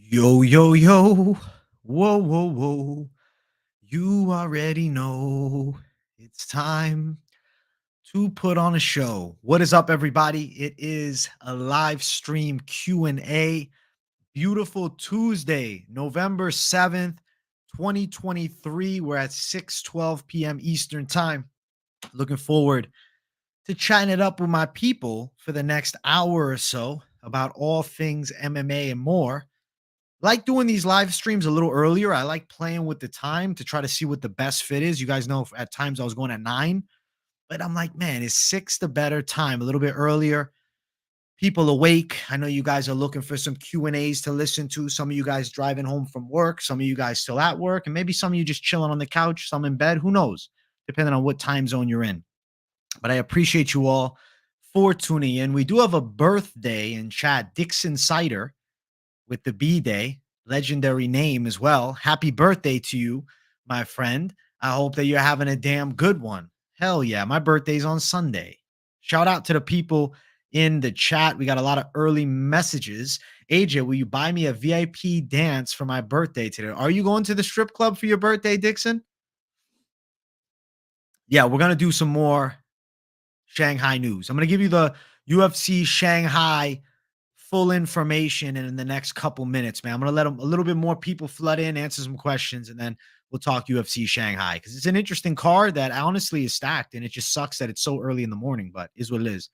Yo, yo, yo. Whoa, whoa, whoa. You already know it's time to put on a show. What is up, everybody? It is a live stream Q&A. Beautiful Tuesday, November 7th, 2023. We're at 6:12 p.m. Eastern time. Looking forward to chatting it up with my people for the next hour or so about all things MMA and more. Like doing these live streams a little earlier. I like playing with the time to try to see what the best fit is. You guys know at times I was going at 9, but I'm like, man, is 6 the better time? A little bit earlier. People awake. I know you guys are looking for some Q&As to listen to. Some of you guys driving home from work, some of you guys still at work, and maybe some of you just chilling on the couch, some in bed. Who knows? Depending on what time zone you're in. But I appreciate you all for tuning in. We do have a birthday in chat. Dixon Cider with the B Day, legendary name as well. Happy birthday to you, my friend. I hope that you're having a damn good one. Hell yeah, my birthday's on Sunday. Shout out to the people in the chat. We got a lot of early messages. AJ, will you buy me a VIP dance for my birthday today? Are you going to the strip club for your birthday, Dixon? Yeah, we're going to do some more Shanghai news. I'm going to give you the UFC Shanghai full information in the next couple minutes, man. I'm going to let a little bit more people flood in, answer some questions, and then we'll talk UFC Shanghai because it's an interesting card that honestly is stacked, and it just sucks that it's so early in the morning, but is what it is.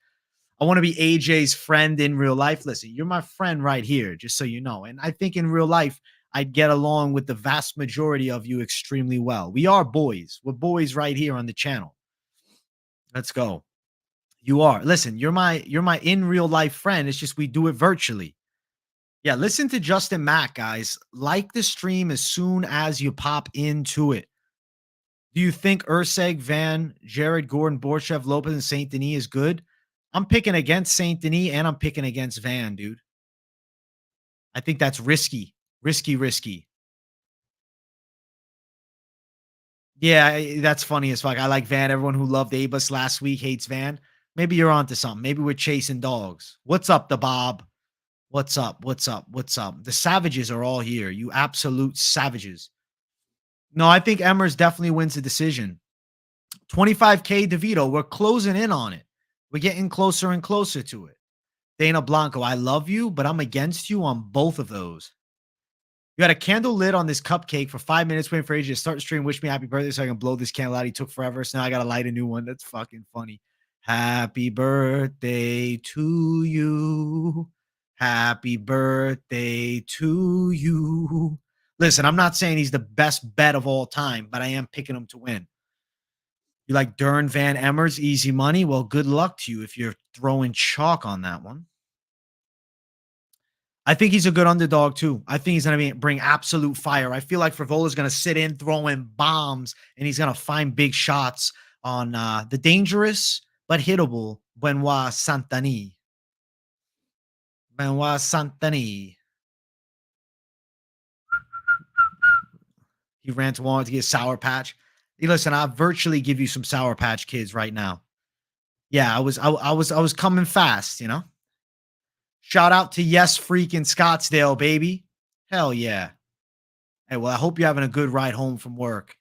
I want to be AJ's friend in real life. Listen, you're my friend right here, just so you know. And I think in real life, I'd get along with the vast majority of you extremely well. We are boys. We're boys right here on the channel. Let's go. You are. Listen, you're my in real life friend. It's just we do it virtually. Yeah, listen to Justin Mack, guys. Like the stream as soon as you pop into it. Do you think Urseg, Van, Jared, Gordon, Borchev, Lopez, and Saint Denis is good? I'm picking against Saint Denis and I'm picking against Van, dude. I think that's risky. Risky. Yeah, that's funny as fuck. I like Van. Everyone who loved Abus last week hates Van. Maybe you're onto something. Maybe we're chasing dogs. What's up, the Bob? What's up? What's up? What's up? The savages are all here. You absolute savages. No, I think Emmers definitely wins the decision. 25K DeVito. We're closing in on it. We're getting closer and closer to it. Dana Blanco, I love you, but I'm against you on both of those. You had a candle lit on this cupcake for 5 minutes waiting for AJ to start the stream. Wish me happy birthday so I can blow this candle out. He took forever, so now I got to light a new one. That's fucking funny. Happy birthday to you. Happy birthday to you. Listen, I'm not saying he's the best bet of all time, but I am picking him to win. You like Dern Van Emmers, easy money? Well, good luck to you if you're throwing chalk on that one. I think he's a good underdog too. I think he's going to bring absolute fire. I feel like Frevola is going to sit in throwing bombs, and he's going to find big shots on the dangerous but hittable Benoit Saint Denis. Benoit Saint Denis. He ran to Walmart to get Sour Patch. Hey, listen, I'll virtually give you some Sour Patch Kids right now. Yeah, I was coming fast, you know. Shout out to Yes Freak in Scottsdale, baby. Hell yeah. Hey, well, I hope you're having a good ride home from work.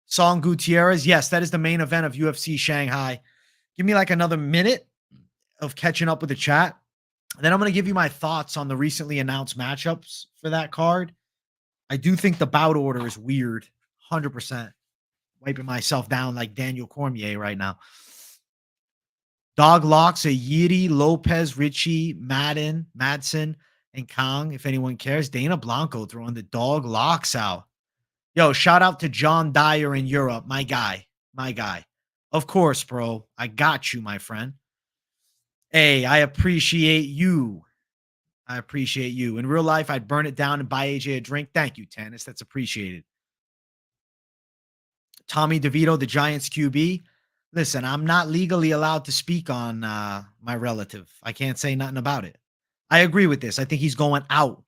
Song Gutierrez. Yes, that is the main event of UFC Shanghai. Give me like another minute of catching up with the chat. Then I'm going to give you my thoughts on the recently announced matchups for that card. I do think the bout order is weird. 100%. Wiping myself down like Daniel Cormier right now. Dog locks a Yiri, Lopez, Richie, Madsen, and Kong, if anyone cares. Dana Blanco throwing the dog locks out. Yo, shout out to John Dyer in Europe. My guy. Of course, bro. I got you, my friend. Hey, I appreciate you. In real life, I'd burn it down and buy AJ a drink. Thank you, Tannis. That's appreciated. Tommy DeVito, the Giants QB. Listen, I'm not legally allowed to speak on my relative. I can't say nothing about it. I agree with this. I think he's going out.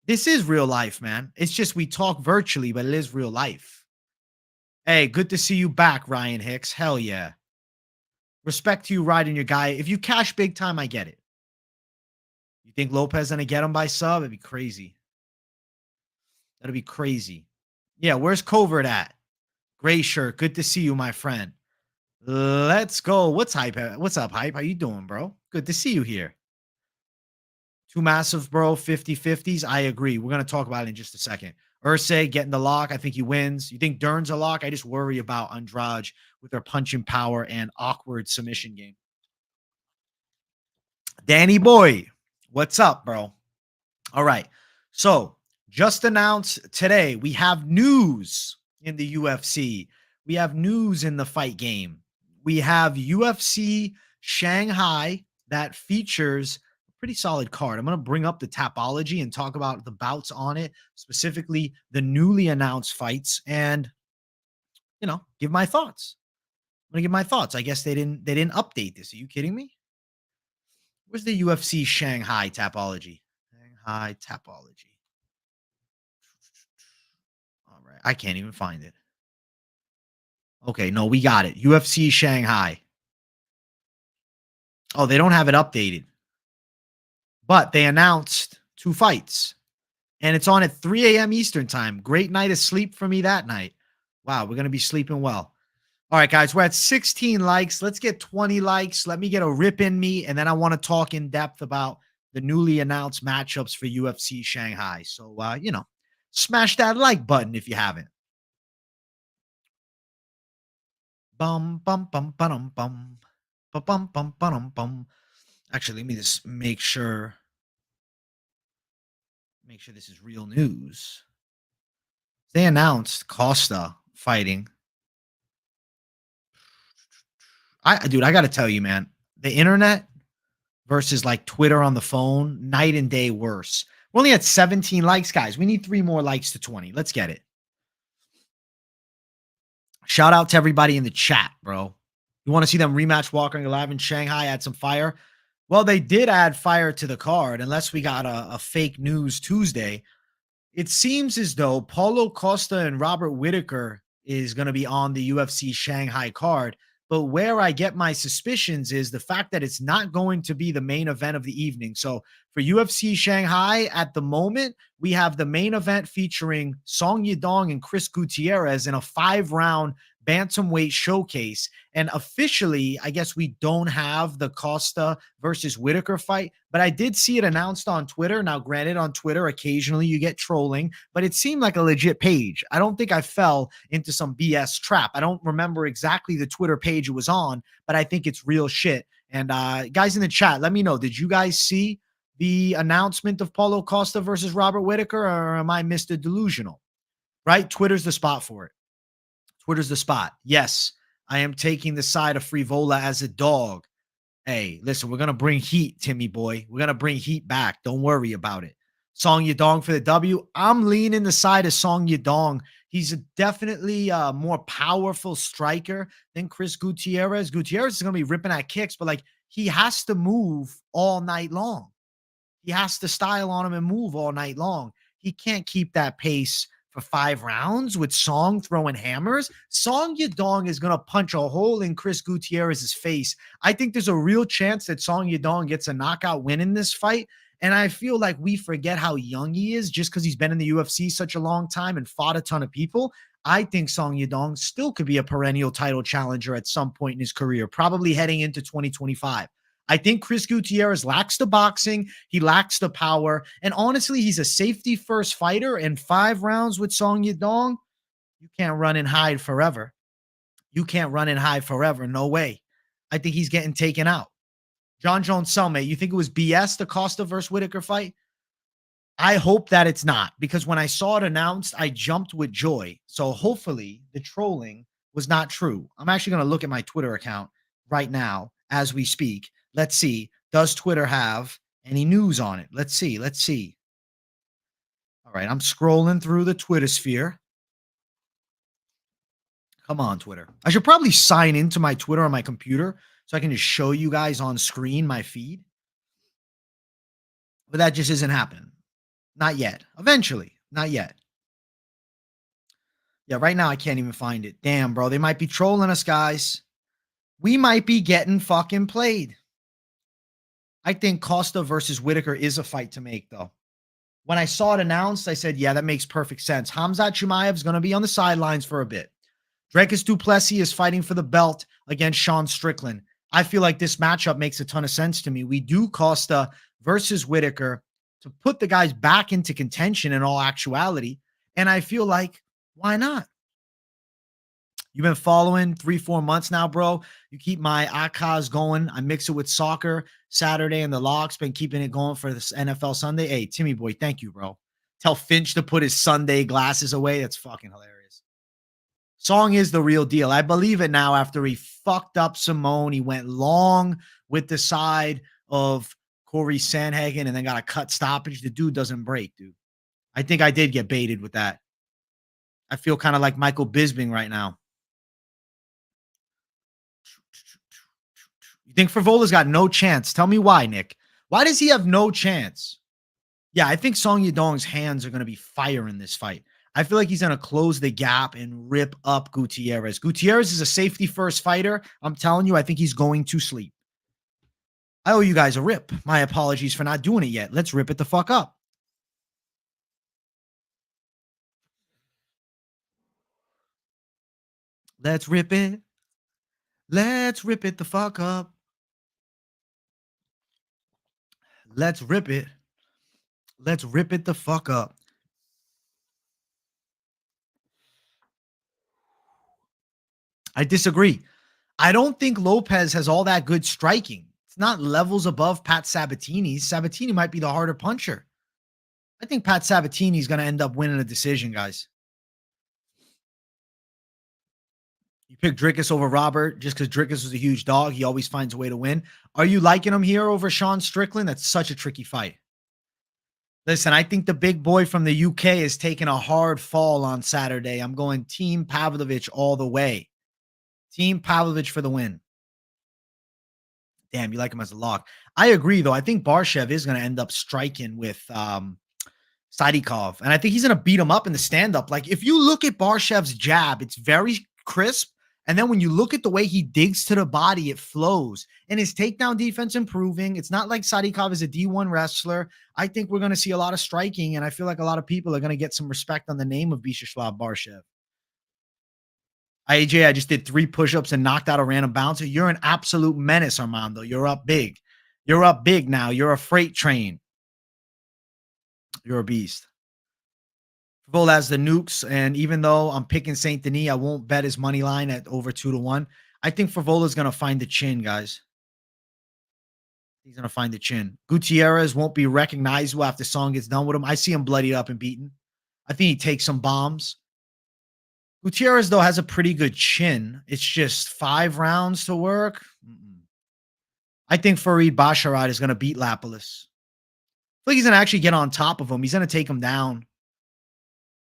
This is real life, man. It's just we talk virtually, but it is real life. Hey, good to see you back, Ryan Hicks. Hell yeah. Respect to you riding your guy. If you cash big time, I get it. You think Lopez gonna get him by sub? It'd be crazy. That'd be crazy. Yeah, where's Covert at? Gray shirt. Good to see you, my friend. Let's go. What's hype? What's up, hype? How you doing, bro? Good to see you here. Too massive, bro. 50-50s. I agree. We're going to talk about it in just a second. Ursay getting the lock. I think he wins. You think Dern's a lock? I just worry about Andrade with their punching power and awkward submission game. Danny boy, what's up, bro? All right. So just announced today, we have news in the UFC. We have news in the fight game. We have UFC Shanghai that features a pretty solid card. I'm going to bring up the Tapology and talk about the bouts on it, specifically the newly announced fights, and give my thoughts. I'm going to give my thoughts. I guess they didn't update this. Are you kidding me? Where's the UFC Shanghai Tapology? Shanghai Tapology. All right. I can't even find it. Okay, no, we got it. UFC Shanghai. Oh, they don't have it updated. But they announced 2 fights. And it's on at 3 a.m. Eastern time. Great night of sleep for me that night. Wow, we're going to be sleeping well. All right, guys, we're at 16 likes. Let's get 20 likes. Let me get a rip in me. And then I want to talk in depth about the newly announced matchups for UFC Shanghai. So, smash that like button if you haven't. Bum, bum, bum, bum, bum. Bum, bum, bum, bum, bum. Actually, let me just make sure this is real news. They announced Costa fighting. I got to tell you, man, the internet versus like Twitter on the phone, night and day worse. We're only at 17 likes, guys. We need 3 more likes to 20. Let's get it. Shout out to everybody in the chat, bro. You want to see them rematch Walker and Live in Shanghai, add some fire? Well, they did add fire to the card, unless we got a fake news Tuesday. It seems as though Paulo Costa and Robert Whittaker is going to be on the UFC Shanghai card. But where I get my suspicions is the fact that it's not going to be the main event of the evening. So for UFC Shanghai, at the moment, we have the main event featuring Song Yadong and Chris Gutierrez in a 5-round bantamweight showcase. And officially, I guess we don't have the Costa versus Whittaker fight, but I did see it announced on Twitter. Now, granted, on Twitter, occasionally you get trolling, but it seemed like a legit page. I don't think I fell into some BS trap. I don't remember exactly the Twitter page it was on, but I think it's real shit. And guys in the chat, let me know, did you guys see the announcement of Paulo Costa versus Robert Whittaker, or am I Mr. Delusional? Right? Twitter's the spot for it. Twitter's the spot. Yes, I am taking the side of Frevola as a dog. Hey, listen, we're going to bring heat, Timmy boy. We're going to bring heat back. Don't worry about it. Song Yadong for the W. I'm leaning the side of Song Yadong. He's definitely a more powerful striker than Chris Gutierrez. Gutierrez is going to be ripping at kicks, but like he has to move all night long. He has to style on him and move all night long. He can't keep that pace for 5 rounds with Song throwing hammers. Song Yadong is going to punch a hole in Chris Gutierrez's face. I think there's a real chance that Song Yadong gets a knockout win in this fight. And I feel like we forget how young he is just because he's been in the UFC such a long time and fought a ton of people. I think Song Yadong still could be a perennial title challenger at some point in his career, probably heading into 2025. I think Chris Gutierrez lacks the boxing. He lacks the power. And honestly, he's a safety-first fighter. And 5 rounds with Song Yadong, you can't run and hide forever. You can't run and hide forever. No way. I think he's getting taken out. John Jones cellmate, you think it was BS, the Costa versus Whittaker fight? I hope that it's not, because when I saw it announced, I jumped with joy. So hopefully the trolling was not true. I'm actually going to look at my Twitter account right now as we speak. Let's see. Does Twitter have any news on it? Let's see. Let's see. All right. I'm scrolling through the Twitter sphere. Come on, Twitter. I should probably sign into my Twitter on my computer so I can just show you guys on screen my feed. But that just isn't happening. Not yet. Eventually. Not yet. Yeah, right now I can't even find it. Damn, bro. They might be trolling us, guys. We might be getting fucking played. I think Costa versus Whittaker is a fight to make, though. When I saw it announced, I said, yeah, that makes perfect sense. Khamzat Chimaev is going to be on the sidelines for a bit. Dricus du Plessis is fighting for the belt against Sean Strickland. I feel like this matchup makes a ton of sense to me. We do Costa versus Whittaker to put the guys back into contention in all actuality. And I feel like, why not? You've been following 3-4 months now, bro. You keep my Akaz going. I mix it with soccer Saturday and the locks. Been keeping it going for this NFL Sunday. Hey, Timmy boy, thank you, bro. Tell Finch to put his Sunday glasses away. That's fucking hilarious. Song is the real deal. I believe it now after he fucked up Simone. He went long with the side of Corey Sandhagen and then got a cut stoppage. The dude doesn't break, dude. I think I did get baited with that. I feel kind of like Michael Bisping right now. You think Frevola's got no chance? Tell me why, Nick. Why does he have no chance? Yeah, I think Song Yadong's hands are going to be fire in this fight. I feel like he's going to close the gap and rip up Gutierrez. Gutierrez is a safety-first fighter. I'm telling you, I think he's going to sleep. I owe you guys a rip. My apologies for not doing it yet. Let's rip it the fuck up. Let's rip it. Let's rip it the fuck up. Let's rip it. Let's rip it the fuck up. I disagree. I don't think Lopez has all that good striking. It's not levels above Pat Sabatini's. Sabatini might be the harder puncher. I think Pat Sabatini is going to end up winning a decision, guys. You pick Dricus over Robert just because Dricus was a huge dog. He always finds a way to win. Are you liking him here over Sean Strickland? That's such a tricky fight. Listen, I think the big boy from the UK is taking a hard fall on Saturday. I'm going Team Pavlovich all the way. Team Pavlovich for the win. Damn, you like him as a lock. I agree, though. I think Barshev is going to end up striking with Sadikov. And I think he's going to beat him up in the stand-up. Like, if you look at Barshev's jab, it's very crisp. And then when you look at the way he digs to the body, it flows. And his takedown defense improving. It's not like Sadikov is a D1 wrestler. I think we're going to see a lot of striking. And I feel like a lot of people are going to get some respect on the name of Vyacheslav Barshev. AJ, I just did 3 push-ups and knocked out a random bouncer. You're an absolute menace, Armando. You're up big. You're up big now. You're a freight train. You're a beast. Frevola has the nukes, and even though I'm picking Saint Denis, I won't bet his money line at over 2-1. I think Frevola's going to find the chin, guys. He's going to find the chin. Gutierrez won't be recognizable after Song gets done with him. I see him bloodied up and beaten. I think he takes some bombs. Gutierrez, though, has a pretty good chin. It's just 5 rounds to work. I think Farid Basharat is going to beat Lapalus. I think he's going to actually get on top of him. He's going to take him down.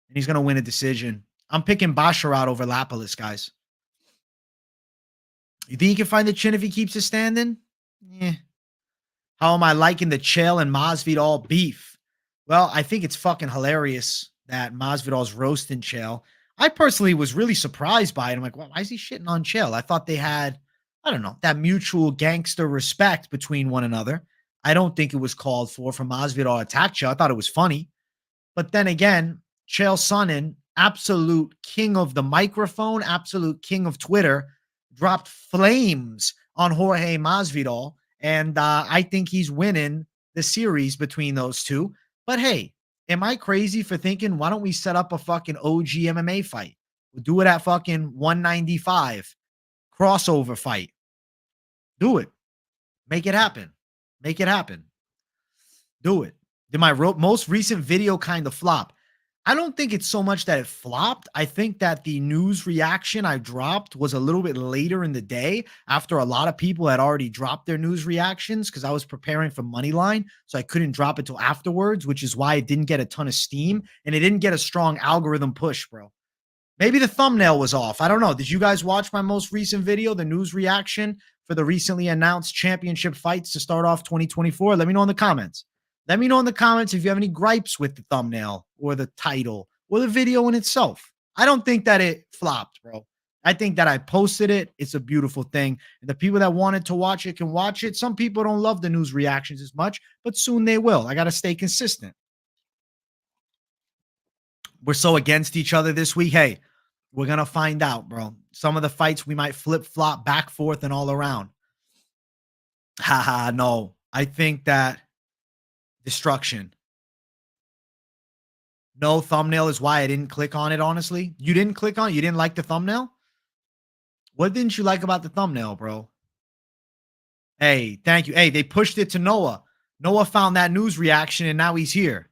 And he's going to win a decision. I'm picking Basharat over Lapalus, guys. You think he can find the chin if he keeps it standing? Yeah. How am I liking the Chael and Masvidal beef? Well, I think it's fucking hilarious that Masvidal's roasting Chael. I personally was really surprised by it. I'm like, well, why is he shitting on Chael? I thought they had, I don't know, that mutual gangster respect between one another. I don't think it was called for Masvidal to attack Chael. I thought it was funny. But then again, Chael Sonnen, absolute king of the microphone, absolute king of Twitter, dropped flames on Jorge Masvidal. And I think he's winning the series between those two. But hey, am I crazy for thinking, why don't we set up a fucking OG MMA fight? We'll do it at fucking 195. Crossover fight. Do it. Make it happen. Make it happen. Do it. Did my most recent video kind of flop? I don't think it's so much that it flopped. I think that the news reaction I dropped was a little bit later in the day after a lot of people had already dropped their news reactions because I was preparing for Moneyline, so I couldn't drop it till afterwards, which is why it didn't get a ton of steam, and it didn't get a strong algorithm push, bro. Maybe the thumbnail was off. I don't know. Did you guys watch my most recent video, the news reaction for the recently announced championship fights to start off 2024? Let me know in the comments. Let me know in the comments if you have any gripes with the thumbnail or the title or the video in itself. I don't think that it flopped, bro. I think that I posted it. It's a beautiful thing. And the people that wanted to watch it can watch it. Some people don't love the news reactions as much, but soon they will. I got to stay consistent. We're so against each other this week. Hey, we're going to find out, bro. Some of the fights we might flip flop back, forth, and all around. Haha, no. I think that destruction. No thumbnail is why I didn't click on it, honestly. You didn't click on it? You didn't like the thumbnail? What didn't you like about the thumbnail, bro? Hey, thank you. Hey, they pushed it to Noah. Noah found that news reaction and now he's here.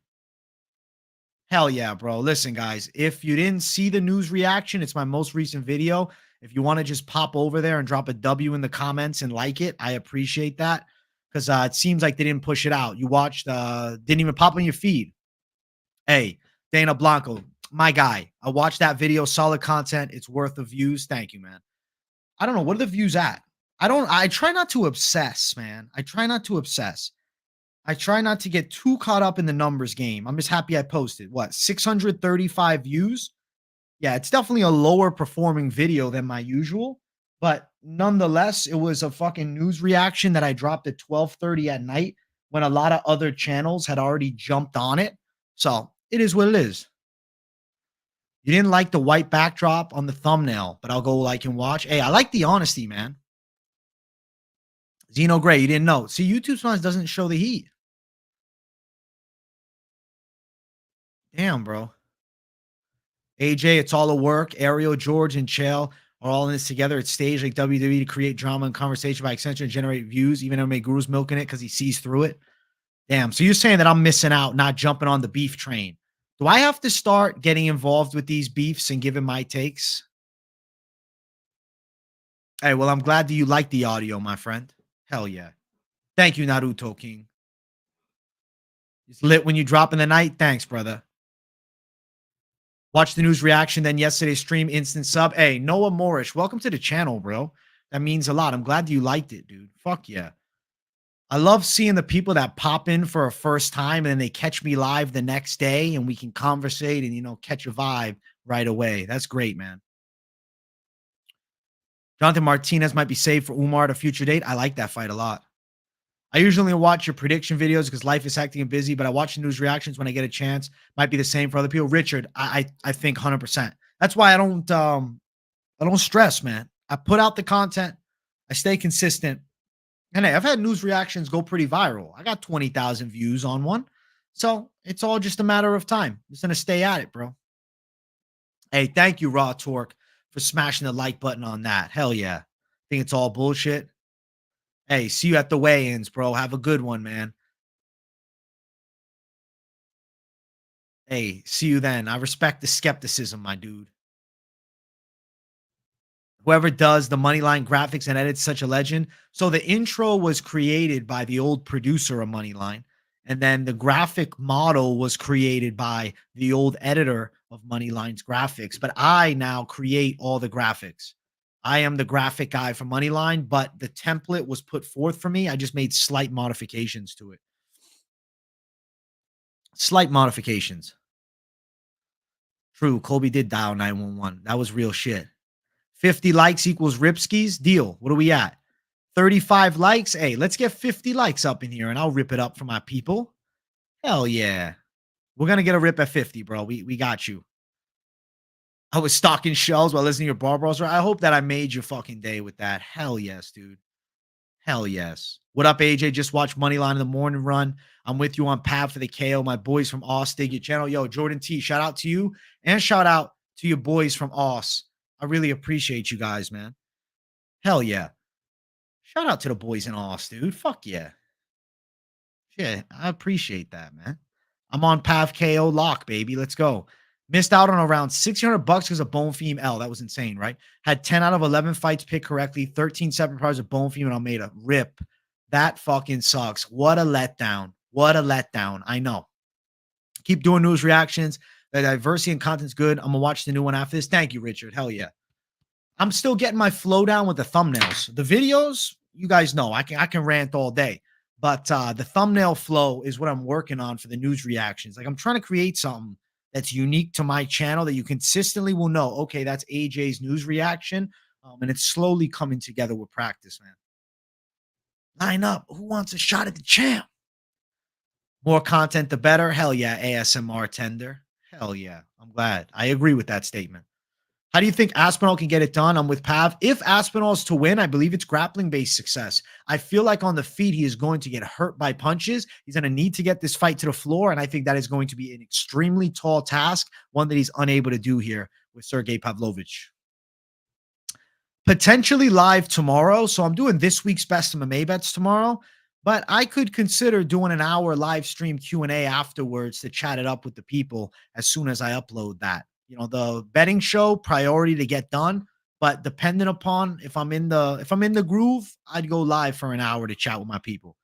Hell yeah, bro. Listen, guys, if you didn't see the news reaction, it's my most recent video. If you want to just pop over there and drop a W in the comments and like it, I appreciate that because it seems like they didn't push it out. You watched, didn't even pop on your feed. Hey, Dana Blanco, my guy. I watched that video. Solid content. It's worth the views. Thank you, man. I don't know. What are the views at? I try not to obsess, man. I try not to obsess. I try not to get too caught up in the numbers game. I'm just happy I posted. What, 635 views? Yeah, it's definitely a lower performing video than my usual, but nonetheless, it was a fucking news reaction that I dropped at 12:30 at night when a lot of other channels had already jumped on it. So, it is what it is. You didn't like the white backdrop on the thumbnail, but I'll go like and watch. Hey, I like the honesty, man. Zeno Gray, you didn't know. See, YouTube sometimes doesn't show the heat. Damn, bro. AJ, it's all a work. Ariel, George, and Chael are all in this together. It's staged like WWE to create drama and conversation by extension and generate views. Even MMA Guru's milking it because he sees through it. Damn. So you're saying that I'm missing out, not jumping on the beef train. Do I have to start getting involved with these beefs and giving my takes? Hey, well, I'm glad that you like the audio, my friend. Hell yeah. Thank you, Naruto King. It's lit when you drop in the night. Thanks, brother. Watch the news reaction, then yesterday's stream, instant sub. Hey, Noah Morris, welcome to the channel, bro. That means a lot. I'm glad you liked it, dude. Fuck yeah. I love seeing the people that pop in for a first time and then they catch me live the next day and we can conversate and, catch a vibe right away. That's great, man. Jonathan Martinez might be saved for Umar at a future date. I like that fight a lot. I usually watch your prediction videos because life is hectic and busy, but I watch the news reactions when I get a chance. Might be the same for other people. Richard, I think 100%. That's why I don't stress, man. I put out the content. I stay consistent. And hey, I've had news reactions go pretty viral. I got 20,000 views on one. So it's all just a matter of time. I'm just going to stay at it, bro. Hey, thank you, Raw Torque, for smashing the like button on that. Hell yeah. Think it's all bullshit. Hey, see you at the weigh-ins, bro. Have a good one, man. Hey, see you then. I respect the skepticism, my dude. Whoever does the Moneyline graphics and edits such a legend. So the intro was created by the old producer of Moneyline, and then the graphic model was created by the old editor of Moneyline's graphics. But I now create all the graphics. I am the graphic guy for Moneyline, but the template was put forth for me. I just made slight modifications to it. Slight modifications. True, Colby did dial 911. That was real shit. 50 likes equals Ripskis. Deal. What are we at? 35 likes. Hey, let's get 50 likes up in here and I'll rip it up for my people. Hell yeah. We're going to get a rip at 50, bro. We got you. I was stocking shelves while listening to your Barbaros. I hope that I made your fucking day with that. Hell yes, dude. Hell yes. What up, AJ? Just watch Moneyline in the morning run. I'm with you on Path for the KO. My boys from Aus dig your channel. Yo, Jordan T, shout out to you and shout out to your boys from Aus. I really appreciate you guys, man. Hell yeah. Shout out to the boys in Aus, dude. Fuck yeah. Yeah, I appreciate that, man. I'm on Path KO lock, baby. Let's go. Missed out on around $600 because of Bone Theme L. That was insane, right? Had 10 out of 11 fights picked correctly, 13 separate parts of Bone Theme, and Almeida. Rip. That fucking sucks. What a letdown. What a letdown. I know. Keep doing news reactions. The diversity and content's good. I'm going to watch the new one after this. Thank you, Richard. Hell yeah. I'm still getting my flow down with the thumbnails. The videos, you guys know, I can rant all day. But the thumbnail flow is what I'm working on for the news reactions. Like I'm trying to create something that's unique to my channel that you consistently will know, okay, that's AJ's news reaction. And it's slowly coming together with practice, man. Line up. Who wants a shot at the champ? More content, the better. Hell yeah, ASMR tender. Hell yeah. I'm glad. I agree with that statement. How do you think Aspinall can get it done? I'm with Pav. If Aspinall is to win, I believe it's grappling-based success. I feel like on the feet, he is going to get hurt by punches. He's going to need to get this fight to the floor, and I think that is going to be an extremely tall task, one that he's unable to do here with Sergey Pavlovich. Potentially live tomorrow. So I'm doing this week's best MMA bets tomorrow, but I could consider doing an hour live stream Q&A afterwards to chat it up with the people as soon as I upload that. You know, the betting show priority to get done, but depending upon if I'm in the groove, I'd go live for an hour to chat with my people.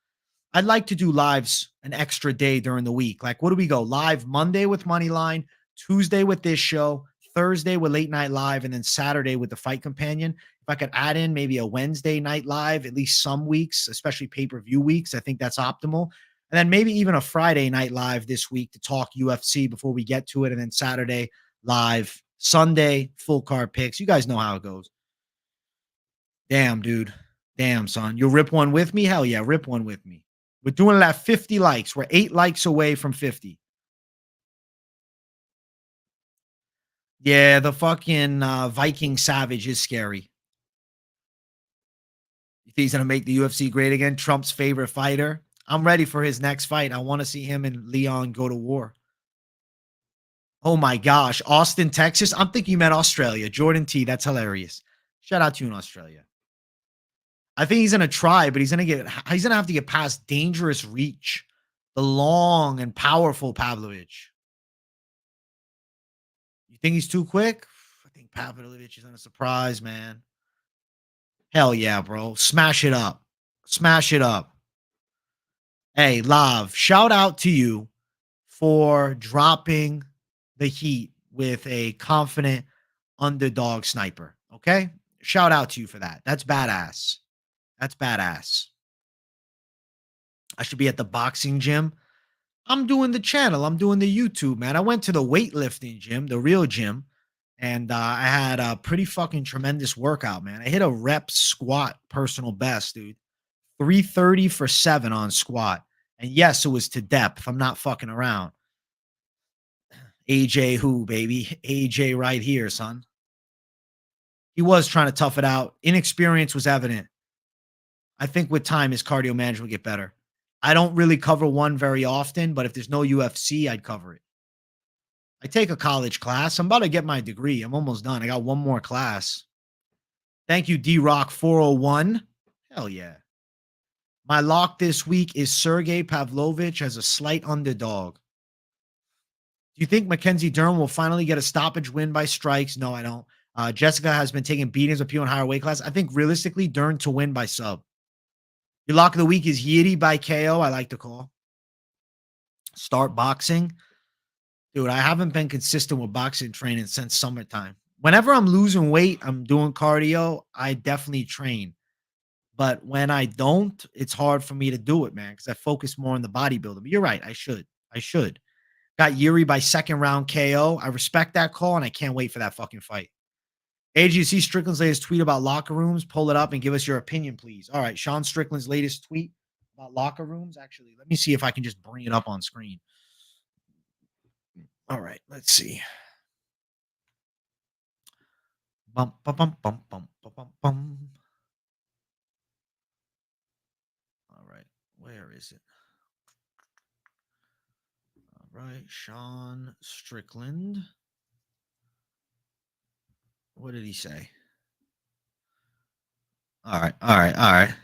I'd like to do lives an extra day during the week. Like, what do we go? Live Monday with Moneyline, Tuesday with this show, Thursday with Late Night Live, and then Saturday with the Fight Companion. If I could add in maybe a Wednesday night live, at least some weeks, especially pay-per-view weeks, I think that's optimal. And then maybe even a Friday night live this week to talk UFC before we get to it. And then Saturday live, Sunday, full card picks. You guys know how it goes. Damn, dude. Damn, son. You'll rip one with me? Hell yeah, rip one with me. We're doing it at 50 likes. We're 8 likes away from 50. Yeah, the fucking Viking Savage is scary. You think he's going to make the UFC great again? Trump's favorite fighter. I'm ready for his next fight. I want to see him and Leon go to war. Oh my gosh. Austin, Texas. I'm thinking you meant Australia. Jordan T. That's hilarious. Shout out to you in Australia. I think he's going to try, but he's going to have to get past Dangerous Reach, the long and powerful Pavlovich. You think he's too quick? I think Pavlovich is going to surprise, man. Hell yeah, bro. Smash it up. Smash it up. Hey, Lav, shout out to you for dropping the heat with a confident underdog sniper. Okay? Shout out to you for that. That's badass. That's badass. I should be at the boxing gym. I'm doing the channel. I'm doing the YouTube, man. I went to the weightlifting gym, the real gym, and I had a pretty fucking tremendous workout, man. I hit a rep squat personal best, dude. 330 for 7 on squat. And yes, it was to depth. I'm not fucking around. AJ who, baby? AJ right here, son. He was trying to tough it out. Inexperience was evident. I think with time, his cardio management will get better. I don't really cover one very often, but if there's no UFC, I'd cover it. I take a college class. I'm about to get my degree. I'm almost done. I got one more class. Thank you, D-Rock 401. Hell yeah. My lock this week is Sergey Pavlovich as a slight underdog. Do you think Mackenzie Dern will finally get a stoppage win by strikes? No, I don't. Jessica has been taking beatings with people in higher weight class. I think realistically, Dern to win by sub. Your lock of the week is Yiddy by KO. I like the call. Start boxing. Dude, I haven't been consistent with boxing training since summertime. Whenever I'm losing weight, I'm doing cardio, I definitely train. But when I don't, it's hard for me to do it, man, because I focus more on the bodybuilding. But you're right. I should. Got Yuri by second round KO. I respect that call, and I can't wait for that fucking fight. AGC Strickland's latest tweet about locker rooms. Pull it up and give us your opinion, please. All right, Sean Strickland's latest tweet about locker rooms. Actually, let me see if I can just bring it up on screen. All right, let's see. Bum, bum, bum, bum, bum, bum, bum. All right, where is it? All right, Sean Strickland. What did he say? All right.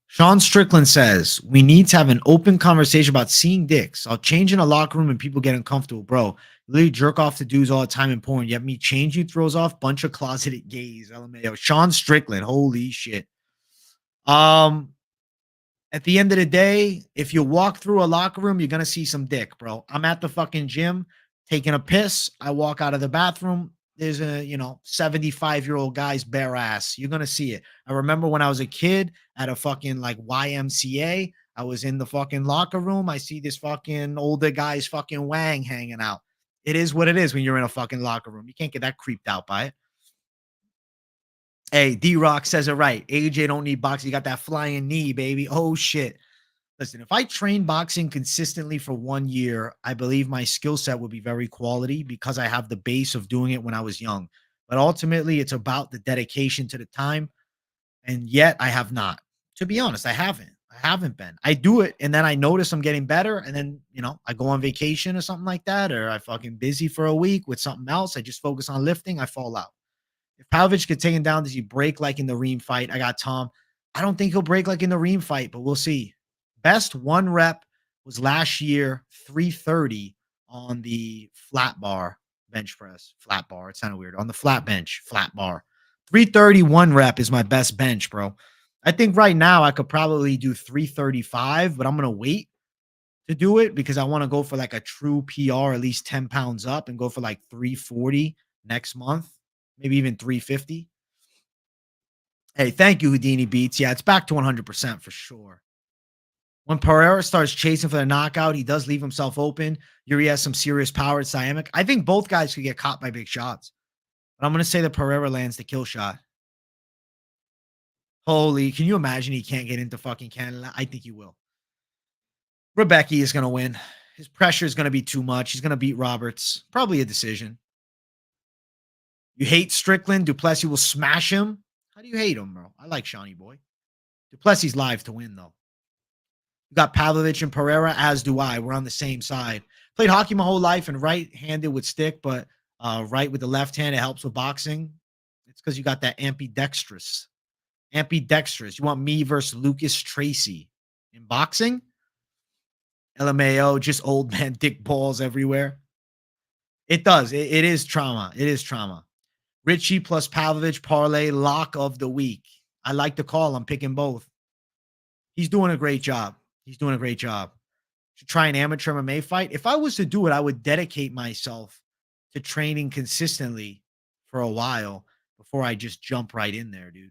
Sean Strickland says, we need to have an open conversation about seeing dicks. I'll change in a locker room and people get uncomfortable. Bro, literally jerk off to dudes all the time in porn. You have me change you throws off bunch of closeted gays. LMAO. Sean Strickland. Holy shit. At the end of the day, if you walk through a locker room, you're going to see some dick, bro. I'm at the fucking gym taking a piss. I walk out of the bathroom. There's a, 75-year-old guy's bare ass. You're going to see it. I remember when I was a kid at a fucking like YMCA, I was in the fucking locker room. I see this fucking older guy's fucking wang hanging out. It is what it is when you're in a fucking locker room. You can't get that creeped out by it. Hey, D-Rock says it right. AJ don't need boxing. You got that flying knee, baby. Oh, shit. Listen, if I train boxing consistently for 1 year, I believe my skill set would be very quality because I have the base of doing it when I was young. But ultimately, it's about the dedication to the time. And yet I have not. To be honest, I haven't. I haven't been. I do it and then I notice I'm getting better. And then, I go on vacation or something like that, or I fucking busy for a week with something else. I just focus on lifting. I fall out. If Pavlovich gets taken down, does he break like in the Reem fight? I got Tom. I don't think he'll break like in the Reem fight, but we'll see. Best one rep was last year, 330 on the flat bar bench press. Flat bar. It sounded weird. On the flat bench, flat bar. 331 rep is my best bench, bro. I think right now I could probably do 335, but I'm going to wait to do it because I want to go for like a true PR, at least 10 pounds up, and go for like 340 next month, maybe even 350. Hey, thank you, Houdini Beats. Yeah, it's back to 100% for sure. When Pereira starts chasing for the knockout, he does leave himself open. Yuri has some serious power at Siamic. I think both guys could get caught by big shots. But I'm going to say that Pereira lands the kill shot. Holy, can you imagine he can't get into fucking Canada? I think he will. Rebecca is going to win. His pressure is going to be too much. He's going to beat Roberts. Probably a decision. You hate Strickland. Duplessis will smash him. How do you hate him, bro? I like Shawnee boy. Duplessis live to win, though. You got Pavlovich and Pereira, as do I. We're on the same side. Played hockey my whole life and right-handed with stick, but right with the left hand, it helps with boxing. It's because you got that ambidextrous. Ambidextrous. You want me versus Lucas Tracy in boxing? LMAO, just old man dick balls everywhere. It does. It is trauma. It is trauma. Richie plus Pavlovich parlay lock of the week. I like the call. I'm picking both. He's doing a great job. He's doing a great job. To try an amateur MMA fight. If I was to do it, I would dedicate myself to training consistently for a while before I just jump right in there, dude.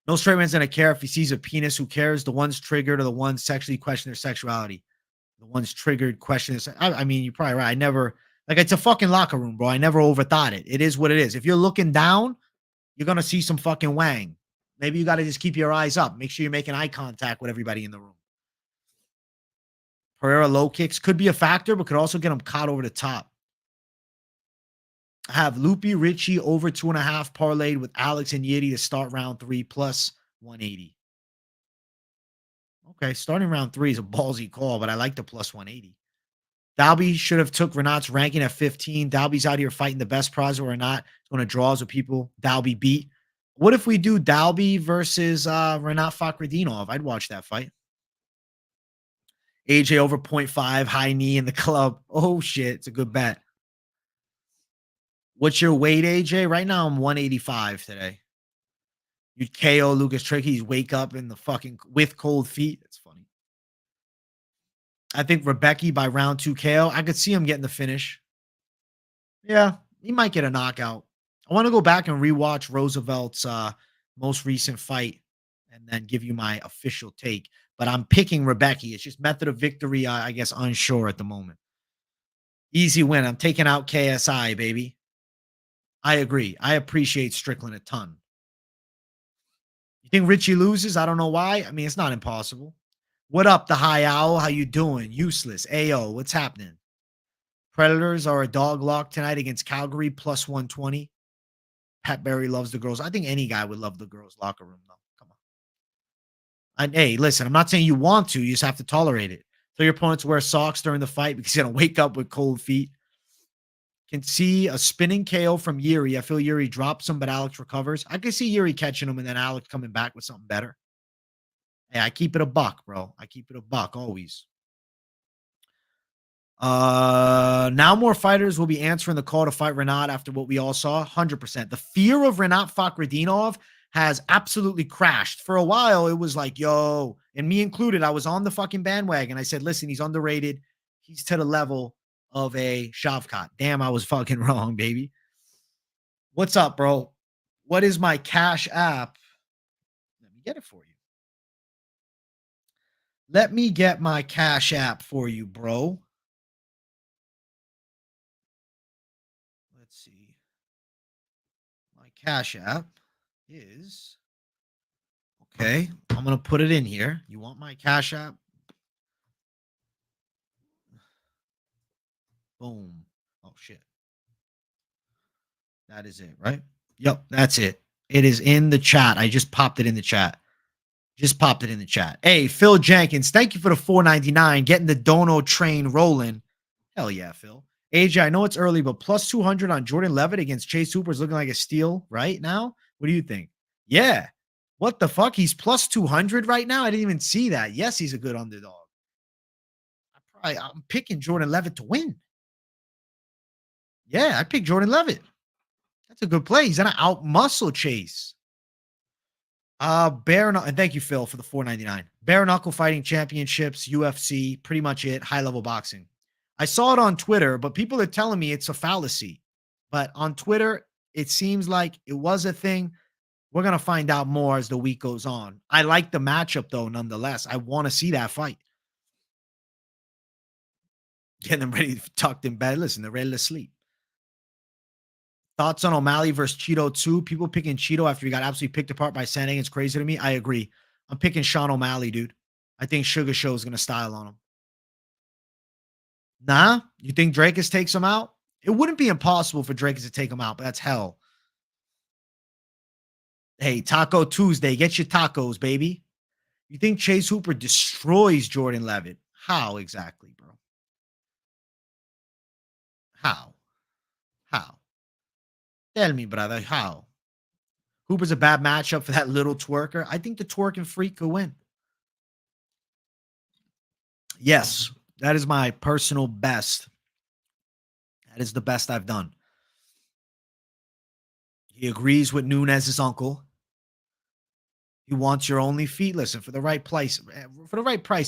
No straight man's gonna care if he sees a penis. Who cares? The ones triggered are the ones sexually question their sexuality. The ones triggered question this. I mean, you're probably right. I never like it's a fucking locker room, bro. I never overthought it. It is what it is. If you're looking down, you're gonna see some fucking wang. Maybe you got to just keep your eyes up. Make sure you're making eye contact with everybody in the room. Pereira low kicks could be a factor, but could also get him caught over the top. I have Loopy Richie over 2.5 parlayed with Alex and Yeti to start round 3 plus 180. Okay, starting round 3 is a ballsy call, but I like the plus 180. Dalby should have took Renat's ranking at 15. Dalby's out here fighting the best prize or not. It's going to draws with people Dalby beat. What if we do Dalby versus Renat Fakhretdinov? I'd watch that fight. AJ over 0.5, high knee in the club. Oh, shit. It's a good bet. What's your weight, AJ? Right now, I'm 185 today. You'd KO Lucas Tricky's wake up in the fucking with cold feet. That's funny. I think Rebecca by round 2 KO. I could see him getting the finish. Yeah, he might get a knockout. I want to go back and rewatch Roosevelt's most recent fight and then give you my official take. But I'm picking Rebecca. It's just method of victory, I guess, unsure at the moment. Easy win. I'm taking out KSI, baby. I agree. I appreciate Strickland a ton. You think Richie loses? I don't know why. I mean, it's not impossible. What up, the high owl? How you doing? Useless. Ayo, what's happening? Predators are a dog lock tonight against Calgary, plus 120. Pat Barry loves the girls. I think any guy would love the girls' locker room, though. Come on. And hey, listen, I'm not saying you want to. You just have to tolerate it. Tell your opponents to wear socks during the fight because you're going to wake up with cold feet. Can see a spinning KO from Yuri. I feel Yuri drops him, but Alex recovers. I can see Yuri catching him and then Alex coming back with something better. Hey, I keep it a buck, bro. I keep it a buck always. Now more fighters will be answering the call to fight Renat after what we all saw. 100%. The fear of Renat Fakhretdinov has absolutely crashed. For a while, it was like, yo, and me included, I was on the fucking bandwagon. I said, listen, he's underrated. He's to the level of a Shavkat. Damn, I was fucking wrong, baby. What's up, bro? What is my Cash App? Let me get it for you. Let me get my Cash App for you, bro. Cash App is okay. I'm gonna put it in here. You want my Cash App? Boom. Oh shit. That is it, right? Yep, that's it. It is in the chat. I just popped it in the chat. Just popped it in the chat. Hey, Phil Jenkins, thank you for the 4.99. Getting the dono train rolling. Hell yeah, Phil. AJ, I know it's early, but plus 200 on Jordan Levitt against Chase Hooper is looking like a steal right now. What do you think? Yeah. What the fuck? He's plus 200 right now? I didn't even see that. Yes, he's a good underdog. I'm picking Jordan Levitt to win. Yeah, I picked Jordan Levitt. That's a good play. He's gonna out muscle Chase. And thank you, Phil, for the 4.99. Bare knuckle fighting championships, UFC, pretty much it. High level boxing. I saw it on Twitter, but people are telling me it's a fallacy. But on Twitter, it seems like it was a thing. We're gonna find out more as the week goes on. I like the matchup though, nonetheless. I want to see that fight. Getting them ready, tucked in bed. Listen, they're ready to sleep. Thoughts on O'Malley versus Cheeto 2? People picking Cheeto after he got absolutely picked apart by Sandhagen is crazy to me. I agree. I'm picking Sean O'Malley, dude. I think Sugar Show is going to style on him. Nah? You think Drakus takes him out? It wouldn't be impossible for Drakus to take him out, but that's hell. Hey, Taco Tuesday. Get your tacos, baby. You think Chase Hooper destroys Jordan Levitt? How exactly, bro? How? How? Tell me, brother. How? Hooper's a bad matchup for that little twerker. I think the twerking freak could win. Yes, that is my personal best. That is the best I've done. He agrees with Nunes' uncle. He wants your only feet. Listen, for the right price,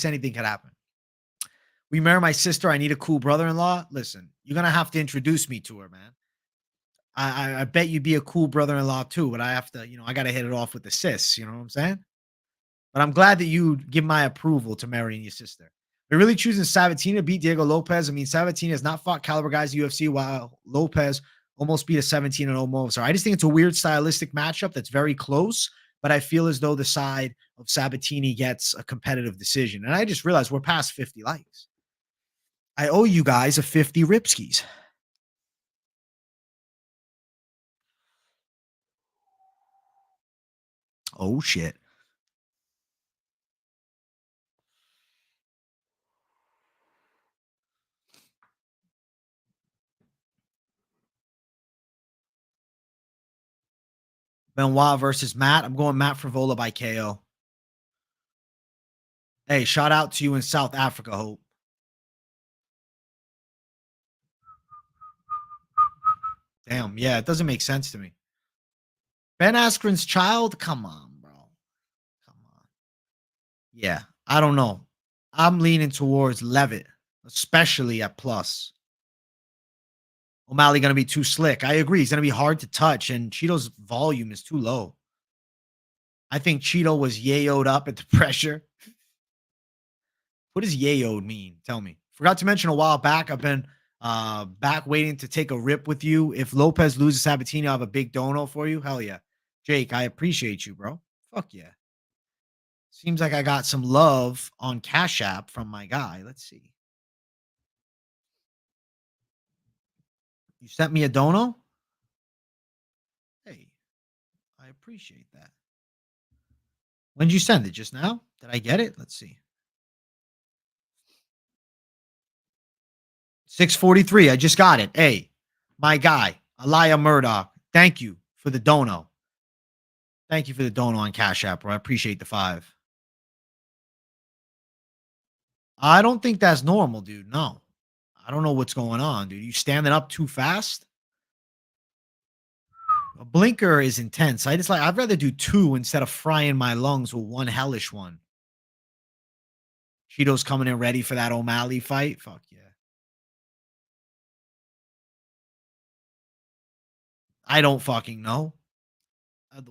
anything could happen. We marry my sister. I need a cool brother-in-law. Listen, you're gonna have to introduce me to her, man. I bet you'd be a cool brother-in-law too, but I have to, I gotta hit it off with the sis. You know what I'm saying? But I'm glad that you give my approval to marrying your sister. We're really choosing Sabatini to beat Diego Lopez. I mean, Sabatini has not fought caliber guys in the UFC, while Lopez almost beat a 17-0 Movistar. I just think it's a weird stylistic matchup that's very close, but I feel as though the side of Sabatini gets a competitive decision. And I just realized we're past 50 likes. I owe you guys a 50 Ripskis. Oh, shit. Benoit versus Matt. I'm going Matt Frevola by KO. Hey, shout out to you in South Africa, Hope. Damn, yeah, it doesn't make sense to me. Ben Askren's child? Come on, bro. Come on. Yeah, I don't know. I'm leaning towards Levitt, especially at plus. O'Malley going to be too slick. I agree. He's going to be hard to touch, and Cheeto's volume is too low. I think Cheeto was yayoed up at the pressure. What does yayoed mean? Tell me. Forgot to mention a while back, I've been back waiting to take a rip with you. If Lopez loses Sabatini, I have a big dono for you. Hell yeah. Jake, I appreciate you, bro. Fuck yeah. Seems like I got some love on Cash App from my guy. Let's see. You sent me a dono? Hey, I appreciate that. When did you send it? Just now? Did I get it? Let's see. 6:43. I just got it. Hey, my guy, Aliyah Murdoch. Thank you for the dono. Thank you for the dono on Cash App, bro. I appreciate the 5. I don't think that's normal, dude. No. I don't know what's going on, dude. You standing up too fast? A blinker is intense. I'd rather do 2 instead of frying my lungs with one hellish one. Cheeto's coming in ready for that O'Malley fight. Fuck yeah. I don't fucking know.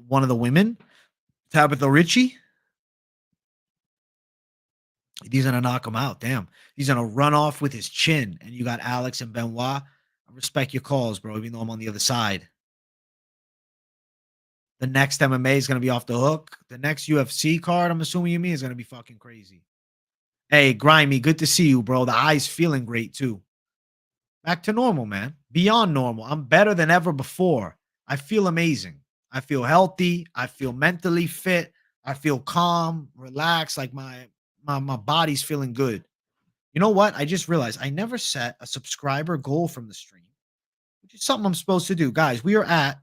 One of the women, Tabitha Ritchie. He's gonna knock him out. Damn. He's gonna run off with his chin. And you got Alex and Benoit. I respect your calls, bro, even though I'm on the other side. The next MMA is gonna be off the hook. The next UFC card, I'm assuming you mean, is gonna be fucking crazy. Hey, Grimy, good to see you, bro. The eye's feeling great too. Back to normal, man. Beyond normal. I'm better than ever before. I feel amazing. I feel healthy. I feel mentally fit. I feel calm, relaxed. Like my body's feeling good. You know what? I just realized I never set a subscriber goal from the stream, which is something I'm supposed to do. Guys, we are at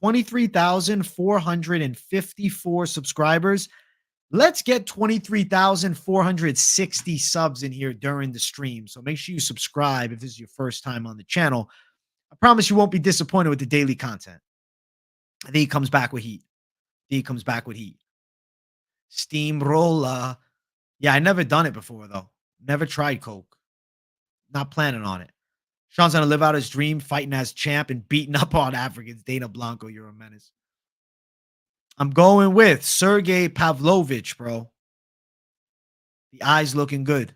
23,454 subscribers. Let's get 23,460 subs in here during the stream. So make sure you subscribe if this is your first time on the channel. I promise you won't be disappointed with the daily content. I think he comes back with heat. He comes back with heat. Steamroller. Yeah, I never done it before, though. Never tried Coke. Not planning on it. Sean's going to live out his dream, fighting as champ and beating up on Africans. Dana Blanco, you're a menace. I'm going with Sergey Pavlovich, bro. The eyes looking good.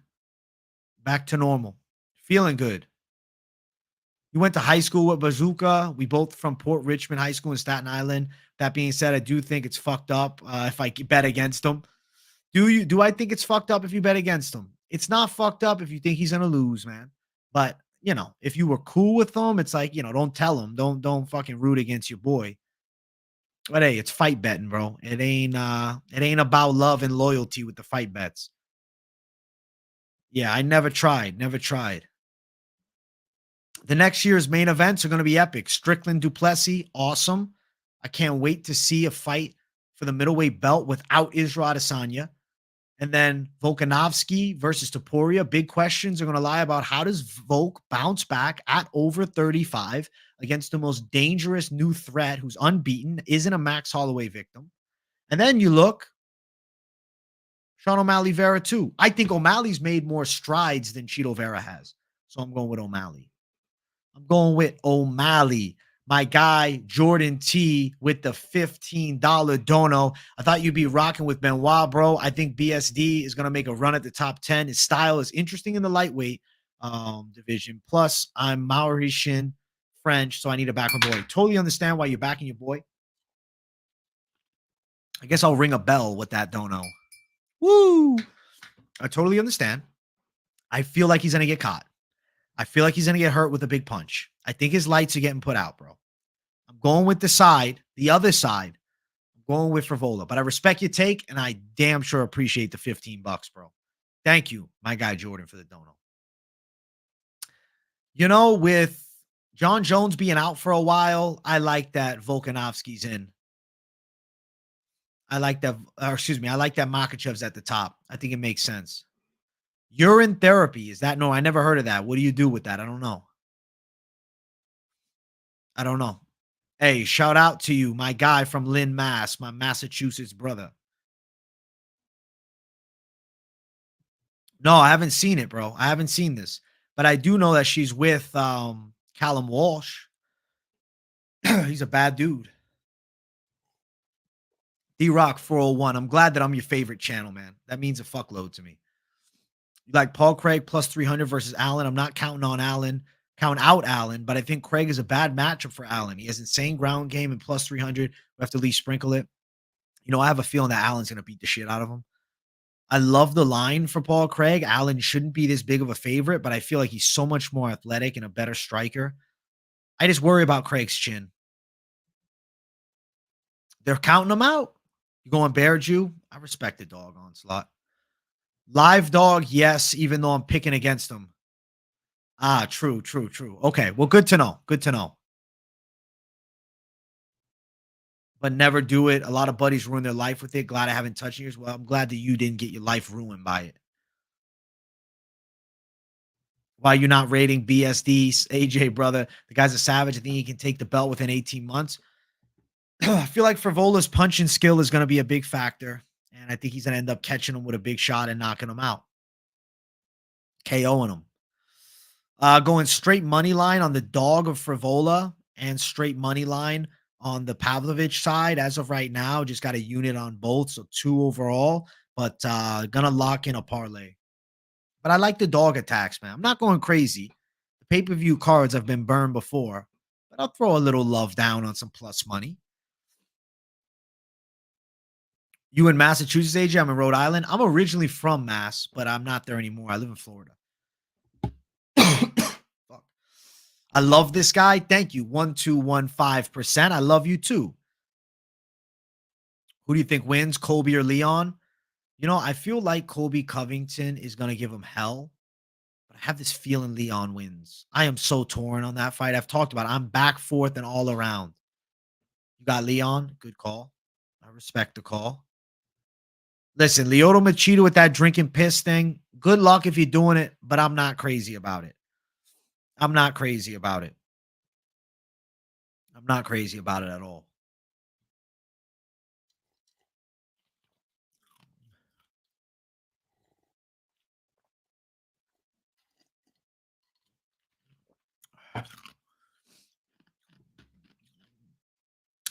Back to normal. Feeling good. You went to high school with Bazooka. We both from Port Richmond High School in Staten Island. That being said, I do think it's fucked up if I bet against him. Do I think it's fucked up if you bet against him? It's not fucked up if you think he's gonna lose, man. But you know, if you were cool with him, it's like, you know, don't tell him. Don't fucking root against your boy. But hey, it's fight betting, bro. It ain't about love and loyalty with the fight bets. Yeah, I never tried. Never tried. The next year's main events are going to be epic. Strickland Duplessis, awesome. I can't wait to see a fight for the middleweight belt without Israel Adesanya. And then Volkanovski versus Topuria. Big questions are going to lie about how does Volk bounce back at over 35 against the most dangerous new threat who's unbeaten, isn't a Max Holloway victim. And then you look, Sean O'Malley Vera too. I think O'Malley's made more strides than Cheeto Vera has. So I'm going with O'Malley. I'm going with O'Malley. My guy, Jordan T, with the $15 dono. I thought you'd be rocking with Benoit, bro. I think BSD is going to make a run at the top 10. His style is interesting in the lightweight division. Plus, I'm Mauritian French, so I need to back my boy. Totally understand why you're backing your boy. I guess I'll ring a bell with that dono. Woo! I totally understand. I feel like he's going to get caught. I feel like he's going to get hurt with a big punch. I think his lights are getting put out, bro. I'm going with the other side. I'm going with Frevola. But I respect your take, and I damn sure appreciate the $15, bro. Thank you, my guy Jordan, for the dono. You know, with John Jones being out for a while, I like that Volkanovski's in. I like that, I like that Makhachev's at the top. I think it makes sense. Urine therapy. Is that? No, I never heard of that. What do you do with that? I don't know. I don't know. Hey, shout out to you, my guy from Lynn, Mass, my Massachusetts brother. No, I haven't seen it, bro. I haven't seen this. But I do know that she's with Callum Walsh. He's a bad dude. D-Rock 401. I'm glad that I'm your favorite channel, man. That means a fuckload to me. You like Paul Craig plus 300 versus Allen. I'm not counting on Allen. Count out Allen, but I think Craig is a bad matchup for Allen. He has insane ground game and plus 300. We have to at least sprinkle it. You know, I have a feeling that Allen's going to beat the shit out of him. I love the line for Paul Craig. Allen shouldn't be this big of a favorite, but I feel like he's so much more athletic and a better striker. I just worry about Craig's chin. They're counting him out. You going Bear Jew? I respect the dog onslaught. Live dog, yes, even though I'm picking against him. Ah, true. Okay, well, good to know. Good to know. But never do it. A lot of buddies ruin their life with it. Glad I haven't touched yours. Well, I'm glad that you didn't get your life ruined by it. Why you're not rating BSD, AJ, brother? The guy's a savage. I think he can take the belt within 18 months. I feel like Frevola's punching skill is going to be a big factor. And I think he's going to end up catching him with a big shot and knocking him out. KOing him. Going straight money line on the dog of Frevola and straight money line on the Pavlovich side. As of right now, just got a unit on both. So 2 overall, but going to lock in a parlay. But I like the dog attacks, man. I'm not going crazy. The pay-per-view cards have been burned before, but I'll throw a little love down on some plus money. You in Massachusetts, AJ? I'm in Rhode Island. I'm originally from Mass, but I'm not there anymore. I live in Florida. Fuck. I love this guy. Thank you. 1215%. I love you too. Who do you think wins, Colby or Leon? I feel like Colby Covington is going to give him hell, but I have this feeling Leon wins. I am so torn on that fight. I've talked about it. I'm back, forth, and all around. You got Leon. Good call. I respect the call. Listen, Lyoto Machida with that drinking piss thing. Good luck if you're doing it, but I'm not crazy about it. I'm not crazy about it. I'm not crazy about it at all.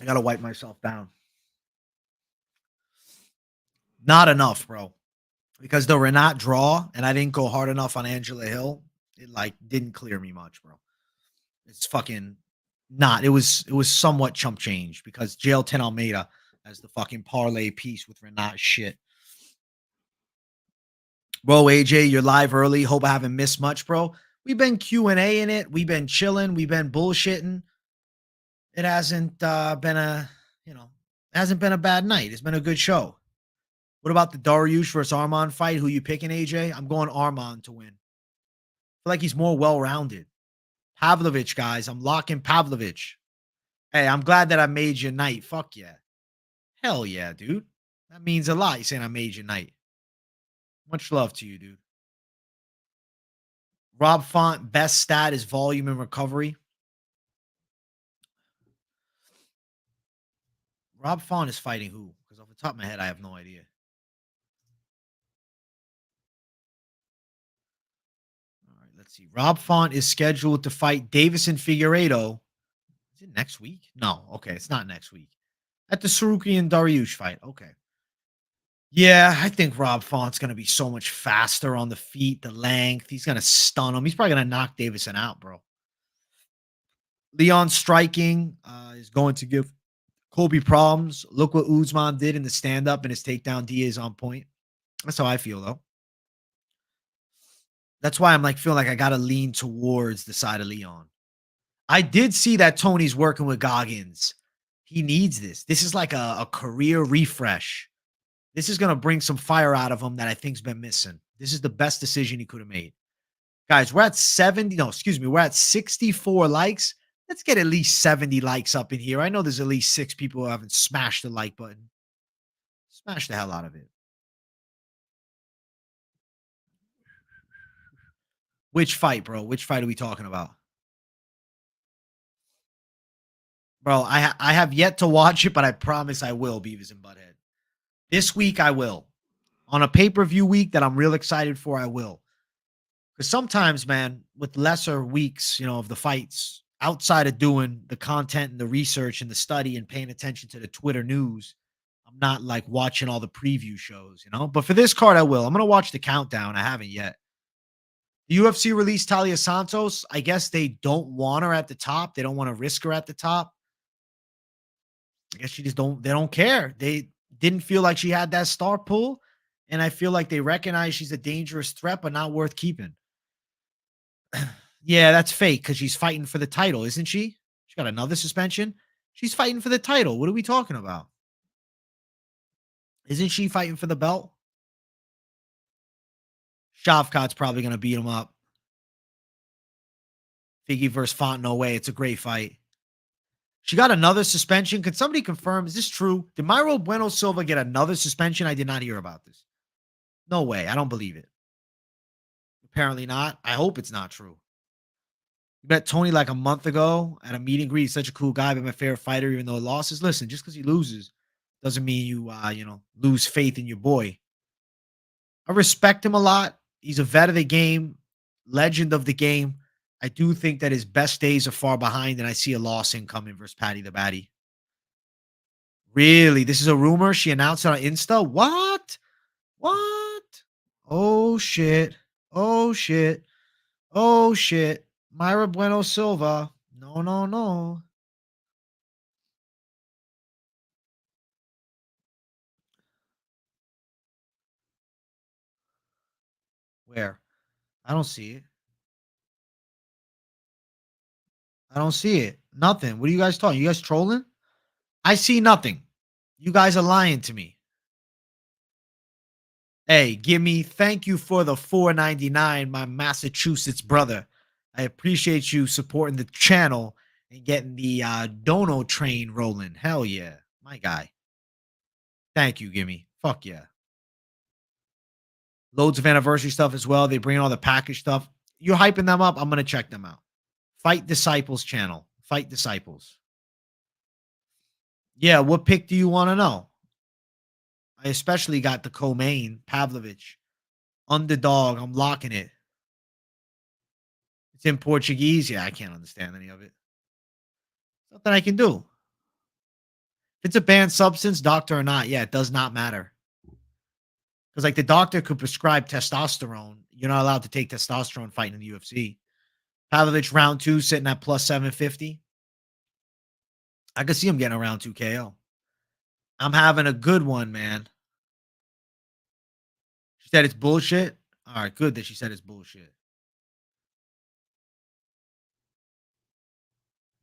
I gotta wipe myself down. Not enough, bro. Because the Renat draw and I didn't go hard enough on Angela Hill, it like didn't clear me much, bro. It's fucking not. It was somewhat chump change because Jail 10 Almeida as the fucking parlay piece with Renat shit. Bro, AJ, you're live early. Hope I haven't missed much, bro. We've been Q&A in it. We've been chilling. We've been bullshitting. It hasn't been it hasn't been a bad night. It's been a good show. What about the Dariush versus Armand fight? Who you picking, AJ? I'm going Armand to win. I feel like he's more well-rounded. Pavlovich, guys. I'm locking Pavlovich. Hey, I'm glad that I made your night. Fuck yeah. Hell yeah, dude. That means a lot. You saying I made your night. Much love to you, dude. Rob Font, best stat is volume and recovery. Rob Font is fighting who? Because off the top of my head, I have no idea. All right, let's see. Rob Font is scheduled to fight Davison Figueiredo. Is it next week? No. Okay, it's not next week. At the Saruki and Dariush fight. Okay. Yeah, I think Rob Font's going to be so much faster on the feet, the length. He's going to stun him. He's probably going to knock Davison out, bro. Leon striking is going to give Colby problems. Look what Usman did in the stand up and his takedown D is on point. That's how I feel, though. That's why I'm like feeling like I got to lean towards the side of Leon. I did see that Tony's working with Goggins. He needs this. This is like a career refresh. This is going to bring some fire out of him that I think's been missing. This is the best decision he could have made. Guys, we're at 70. No, excuse me. We're at 64 likes. Let's get at least 70 likes up in here. I know there's at least 6 people who haven't smashed the like button. Smash the hell out of it. Which fight, bro? Which fight are we talking about? Bro, I have yet to watch it, but I promise I will, Beavis and Butthead. This week I will. On a pay-per-view week that I'm real excited for, I will. Because sometimes, man, with lesser weeks, of the fights, outside of doing the content and the research and the study and paying attention to the Twitter news, I'm not like watching all the preview shows. But for this card, I will. I'm going to watch the countdown. I haven't yet. The UFC released Talia Santos. I guess they don't want her at the top. They don't want to risk her at the top. I guess they don't care. They didn't feel like she had that star pull. And I feel like they recognize she's a dangerous threat, but not worth keeping. Yeah, that's fake because she's fighting for the title, isn't she? She got another suspension. She's fighting for the title. What are we talking about? Isn't she fighting for the belt? Shavkat's probably going to beat him up. Figgy versus Font, no way. It's a great fight. She got another suspension. Could somebody confirm? Is this true? Did Myro Bueno Silva get another suspension? I did not hear about this. No way. I don't believe it. Apparently not. I hope it's not true. You met Tony like a month ago at a meet and greet. He's such a cool guy, but my favorite fighter, even though he losses. Listen, just because he loses doesn't mean you lose faith in your boy. I respect him a lot. He's a vet of the game, legend of the game. I do think that his best days are far behind, and I see a loss incoming versus Patty the Batty. Really? This is a rumor? She announced it on Insta? What? What? Oh, shit. Oh, shit. Oh, shit. Myra Bueno Silva. No, no, no. Where? I don't see it. I don't see it. Nothing. What are you guys talking? You guys trolling? I see nothing. You guys are lying to me. Hey, Gimme, thank you for the 4.99, my Massachusetts brother. I appreciate you supporting the channel and getting the dono train rolling. Hell yeah, my guy. Thank you, Gimme. Fuck yeah. Loads of anniversary stuff as well. They bring in all the package stuff. You're hyping them up. I'm gonna check them out. Fight Disciples channel. Fight Disciples. Yeah, what pick do you want to know? I especially got the co-main Pavlovich underdog. I'm locking it. It's in Portuguese. Yeah, I can't understand any of it. Nothing I can do. If it's a banned substance, doctor or not, yeah, it does not matter. Because like the doctor could prescribe testosterone. You're not allowed to take testosterone fighting in the UFC. Pavlovich round 2 sitting at plus 750. I could see him getting around 2 KO. I'm having a good one, man. She said it's bullshit. All right, good that she said it's bullshit.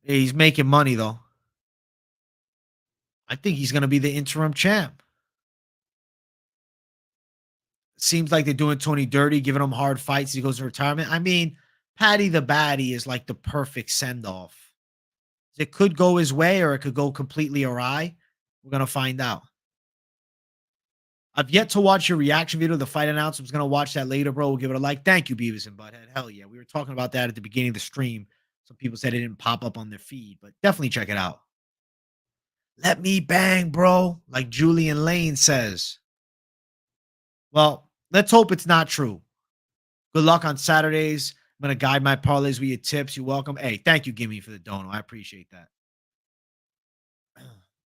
Yeah, he's making money though. I think he's going to be the interim champ. Seems like they're doing Tony dirty, giving him hard fights. He goes to retirement. I mean, Patty the Batty is like the perfect send off. It could go his way or it could go completely awry. We're going to find out. I've yet to watch your reaction video, the fight announcement. I'm going to watch that later, bro. We'll give it a like. Thank you, Beavis and Butthead. Hell yeah. We were talking about that at the beginning of the stream. Some people said it didn't pop up on their feed, but definitely check it out. Let me bang, bro, like Julian Lane says. Well, let's hope it's not true. Good luck on Saturdays. I'm going to guide my parlays with your tips. You're welcome. Hey, thank you, Gimme, for the dono. I appreciate that.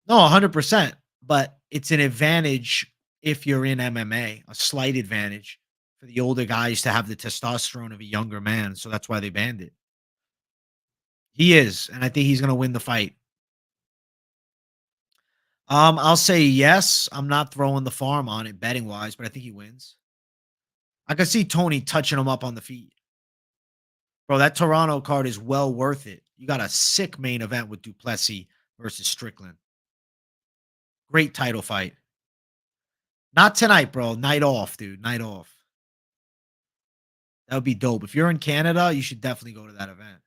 No, 100%. But it's an advantage if you're in MMA, a slight advantage for the older guys to have the testosterone of a younger man. So that's why they banned it. He is. And I think he's going to win the fight. I'll say yes. I'm not throwing the farm on it betting wise, but I think he wins. I can see Tony touching him up on the feet. Bro, that Toronto card is well worth it. You got a sick main event with Duplessis versus Strickland. Great title fight. Not tonight, bro. Night off, dude. Night off. That would be dope. If you're in Canada, you should definitely go to that event.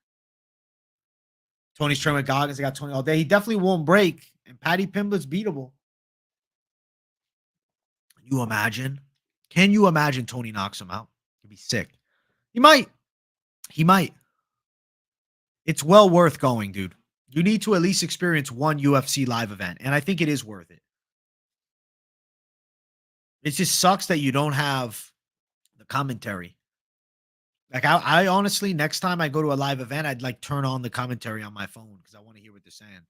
Tony's training with Goggins. I got Tony all day. He definitely won't break. And Paddy Pimblett's beatable. You imagine? Can you imagine Tony knocks him out? He'd be sick. He might. He might. It's well worth going, dude. You need to at least experience one UFC live event. And I think it is worth it. It just sucks that you don't have the commentary. Like I honestly, next time I go to a live event, I'd like turn on the commentary on my phone because I want to hear what they're saying.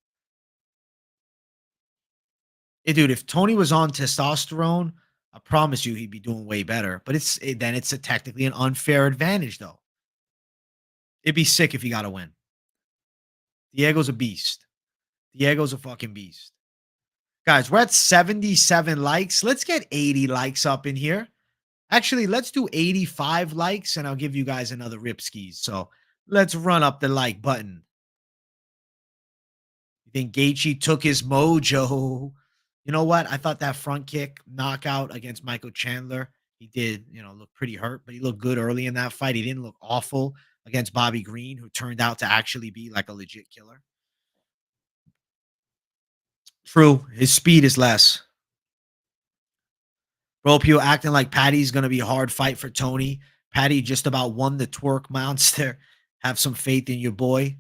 Hey, dude, if Tony was on testosterone, I promise you he'd be doing way better. But then it's technically an unfair advantage, though. It'd be sick if he got to win. Diego's a beast. Diego's a fucking beast. Guys, we're at 77 likes. Let's get 80 likes up in here. Actually, let's do 85 likes, and I'll give you guys another ripskis. So let's run up the like button. You think Gaethje took his mojo? You know what? I thought that front kick knockout against Michael Chandler, he did, look pretty hurt, but he looked good early in that fight. He didn't look awful against Bobby Green, who turned out to actually be like a legit killer. True. His speed is less. Bro, people acting like Patty's going to be a hard fight for Tony. Patty just about won the twerk monster. Have some faith in your boy.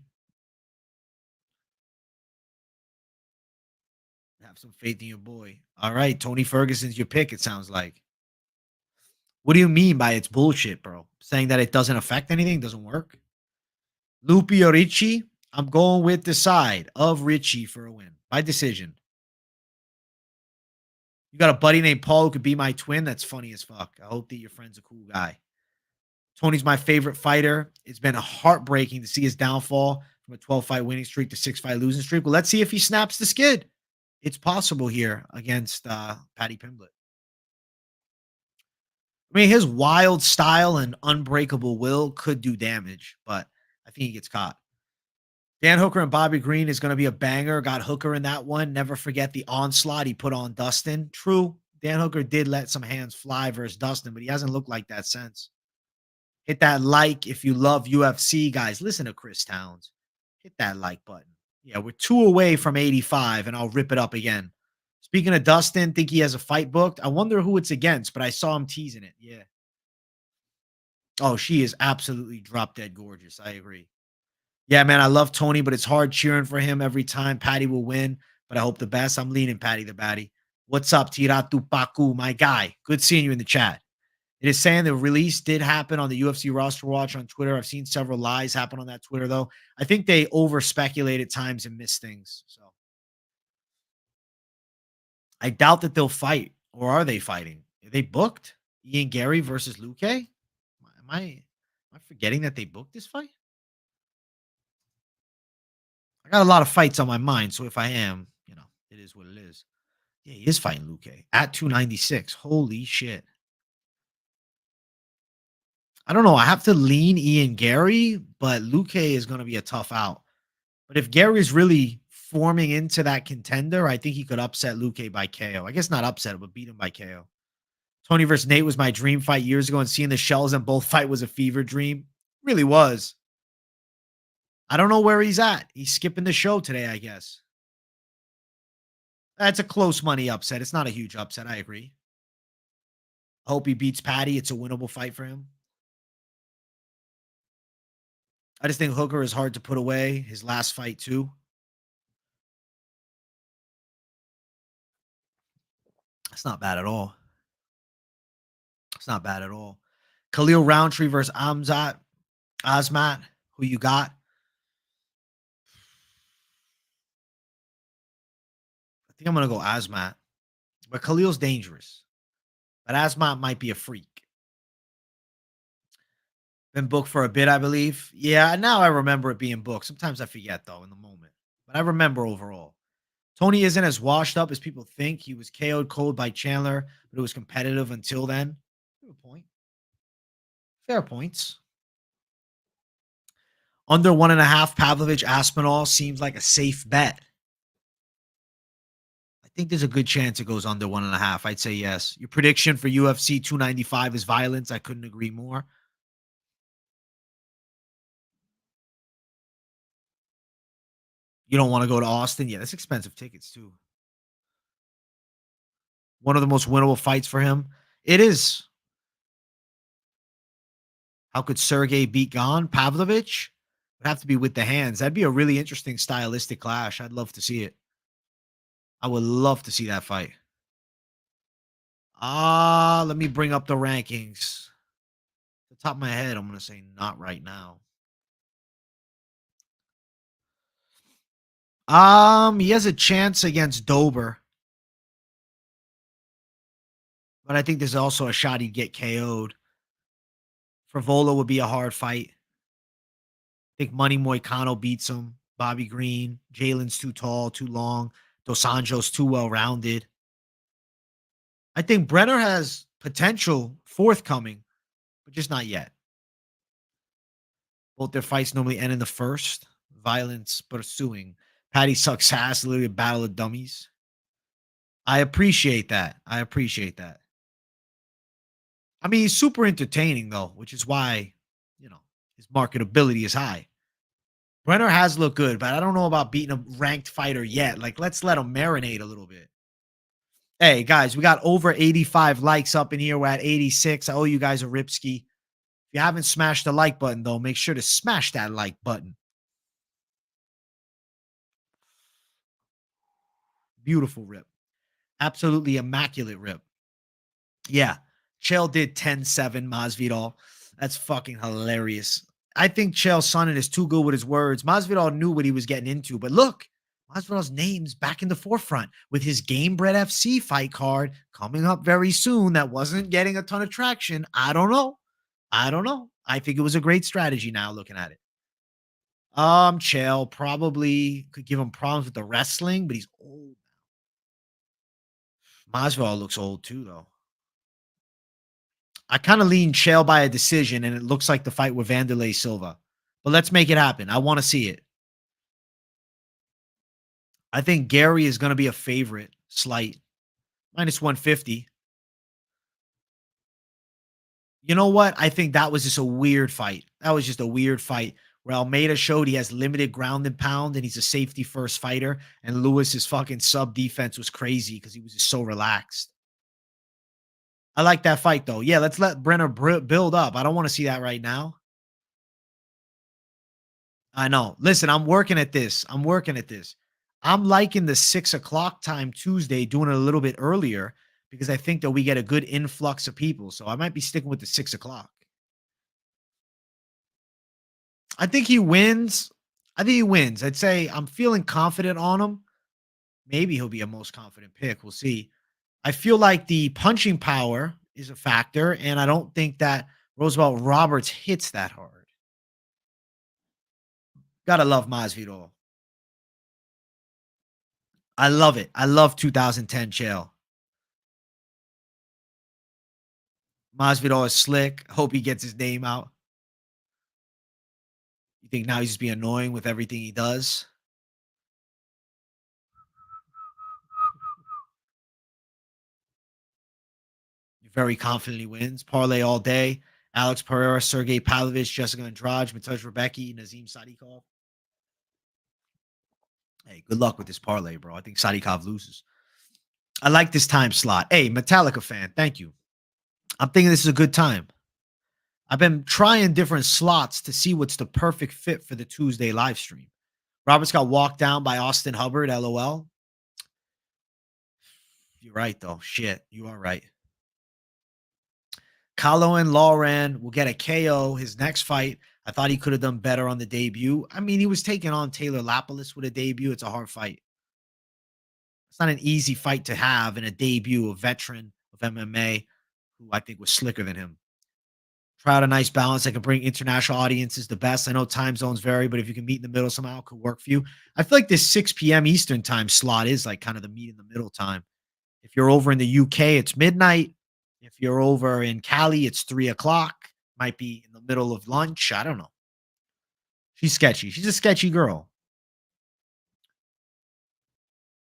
Have some faith in your boy. All right, Tony Ferguson's your pick, it sounds like. What do you mean by it's bullshit, bro? Saying that it doesn't affect anything, doesn't work? Lupi or Richie? I'm going with the side of Richie for a win by decision. You got a buddy named Paul who could be my twin? That's funny as fuck. I hope that your friend's a cool guy. Tony's my favorite fighter. It's been heartbreaking to see his downfall from a 12-fight winning streak to 6-fight losing streak. Well, let's see if he snaps the skid. It's possible here against Paddy Pimblett. I mean, his wild style and unbreakable will could do damage, but I think he gets caught. Dan Hooker and Bobby Green is going to be a banger. Got Hooker in that one. Never forget the onslaught he put on Dustin. True, Dan Hooker did let some hands fly versus Dustin, but he hasn't looked like that since. Hit that like if you love UFC, guys. Listen to Chris Towns. Hit that like button. Yeah, we're 2 away from 85, and I'll rip it up again. Speaking of Dustin, think he has a fight booked. I wonder who it's against, but I saw him teasing it. Yeah. Oh, she is absolutely drop dead gorgeous. I agree. Yeah, man, I love Tony, but it's hard cheering for him every time. Patty will win, but I hope the best. I'm leaning Patty the Batty. What's up, Tiratu Paku, my guy? Good seeing you in the chat. It is saying the release did happen on the UFC roster watch on Twitter. I've seen several lies happen on that Twitter, though. I think they over speculate at times and miss things. So I doubt that they'll fight, or are they fighting? Are they booked? Ian Gary versus Luque? Am I forgetting that they booked this fight? I got a lot of fights on my mind, so if I am, it is what it is. Yeah, he is fighting Luque at 296. Holy shit. I don't know. I have to lean Ian Gary, but Luque is going to be a tough out. But if Gary's really forming into that contender, I think he could upset Luque by KO. I guess not upset, but beat him by KO. Tony versus Nate was my dream fight years ago, and seeing the shells in both fight was a fever dream. Really was. I don't know where he's at. He's skipping the show today, I guess. That's a close money upset. It's not a huge upset. I agree. I hope he beats Patty. It's a winnable fight for him. I just think Hooker is hard to put away. His last fight, too. It's not bad at all. It's not bad at all. Khalil Roundtree versus Azmat. Who you got? I think I'm going to go Azmat. But Khalil's dangerous. But Azmat might be a freak. Been booked for a bit, I believe. Yeah, now I remember it being booked. Sometimes I forget, though, in the moment. But I remember overall. Tony isn't as washed up as people think. He was KO'd cold by Chandler, but it was competitive until then. Good point. Fair points. Under 1.5, Pavlovich Aspinall seems like a safe bet. I think there's a good chance it goes under 1.5. I'd say yes. Your prediction for UFC 295 is violence. I couldn't agree more. You don't want to go to Austin? Yeah, that's expensive tickets too. One of the most winnable fights for him. It is. How could Sergey beat Gon? Pavlovich? Would have to be with the hands. That'd be a really interesting stylistic clash. I'd love to see it. I would love to see that fight. Let me bring up the rankings. At the top of my head, I'm going to say not right now. He has a chance against Dober, but I think there's also a shot he'd get KO'd. Frevola would be a hard fight. I think Money Moicano beats him. Bobby Green. Jalen's too tall, too long. Dos Anjos too well rounded. I think Brenner has potential forthcoming, but just not yet. Both their fights normally end in the first. Violence pursuing. Patty sucks ass, literally a battle of dummies. I appreciate that. I appreciate that. I mean, he's super entertaining, though, which is why, his marketability is high. Brenner has looked good, but I don't know about beating a ranked fighter yet. Like, let's let him marinate a little bit. Hey, guys, we got over 85 likes up in here. We're at 86. I owe you guys a ripski. If you haven't smashed the like button, though, make sure to smash that like button. Beautiful rip. Absolutely immaculate rip. Yeah. Chael did 10-7 Masvidal. That's fucking hilarious. I think Chael Sonnen is too good with his words. Masvidal knew what he was getting into, but look, Masvidal's name's back in the forefront with his Game Bread FC fight card coming up very soon that wasn't getting a ton of traction. I don't know. I think it was a great strategy now looking at it. Chael probably could give him problems with the wrestling, but he's old. Masvidal looks old too, though. I kind of lean Chael by a decision, and it looks like the fight with Vanderlei Silva. But let's make it happen. I want to see it. I think Gary is going to be a favorite, slight, minus 150. You know what? I think that was just a weird fight. That was just a weird fight where Almeida showed he has limited ground and pound and he's a safety first fighter. And Lewis's fucking sub defense was crazy because he was just so relaxed. I like that fight though. Yeah, let's let Brenner build up. I don't want to see that right now. I know. Listen, I'm working at this. I'm working at this. I'm liking the 6 o'clock time Tuesday, doing it a little bit earlier because I think that we get a good influx of people. So I might be sticking with the 6 o'clock. I think he wins. I think he wins. I'd say I'm feeling confident on him. Maybe he'll be a most confident pick. We'll see. I feel like the punching power is a factor, and I don't think that Roosevelt Roberts hits that hard. Gotta love Masvidal. I love it. I love 2010 Chael. Masvidal is slick. Hope he gets his name out. You think now he's just being annoying with everything he does? Very confidently wins. Parlay all day. Alex Pereira, Sergey Pavlovich, Jessica Andrade, Matej Rebecki, Nazim Sadikov. Hey, good luck with this parlay, bro. I think Sadikov loses. I like this time slot. Hey, Metallica fan, thank you. I'm thinking this is a good time. I've been trying different slots to see what's the perfect fit for the Tuesday live stream. Roberts got walked down by Austin Hubbard, LOL. You're right, though. Shit, you are right. Kaloan Lauren will get a KO his next fight. I thought he could have done better on the debut. I mean, he was taking on Taylor Lapilus with a debut. It's a hard fight. It's not an easy fight to have in a debut, a veteran of MMA who I think was slicker than him. Try out a nice balance that can bring international audiences the best. I know time zones vary, but if you can meet in the middle somehow, it could work for you. I feel like this 6 p.m. Eastern time slot is like kind of the meet in the middle time. If you're over in the UK, it's midnight. If you're over in Cali, it's 3 o'clock. Might be in the middle of lunch. I don't know. She's sketchy. She's a sketchy girl.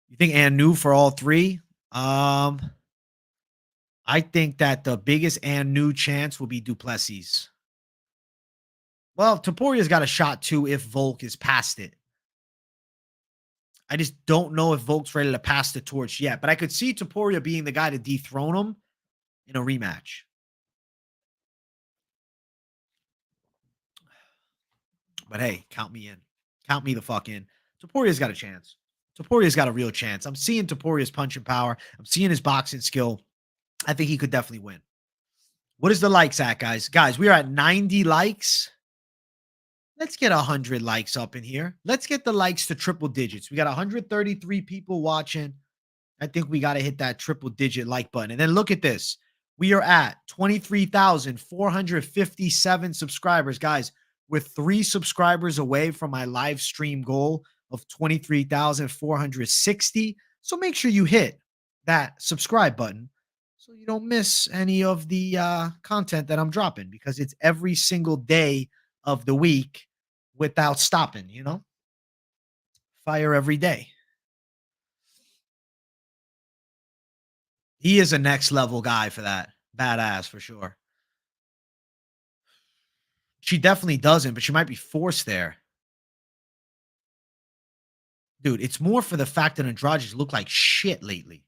You think Ann knew for all three? I think that the biggest and new chance will be Duplessis. Well, Toporia's got a shot too if Volk is past it. I just don't know if Volk's ready to pass the torch yet, but I could see Topuria being the guy to dethrone him in a rematch. But hey, count me in. Count me the fuck in. Toporia's got a chance. Toporia's got a real chance. I'm seeing Toporia's punching power. I'm seeing his boxing skill. I think he could definitely win. What is the likes at, guys? Guys, we are at 90 likes. Let's get 100 likes up in here. Let's get the likes to triple digits. We got 133 people watching. I think we got to hit that triple digit like button. And then look at this. We are at 23,457 subscribers. Guys, we're 3 subscribers away from my live stream goal of 23,460. So make sure you hit that subscribe button so you don't miss any of the content that I'm dropping because it's every single day of the week without stopping, you know? Fire every day. He is a next level guy for that. Badass for sure. She definitely doesn't, but she might be forced there. Dude, it's more for the fact that Andrade look like shit lately.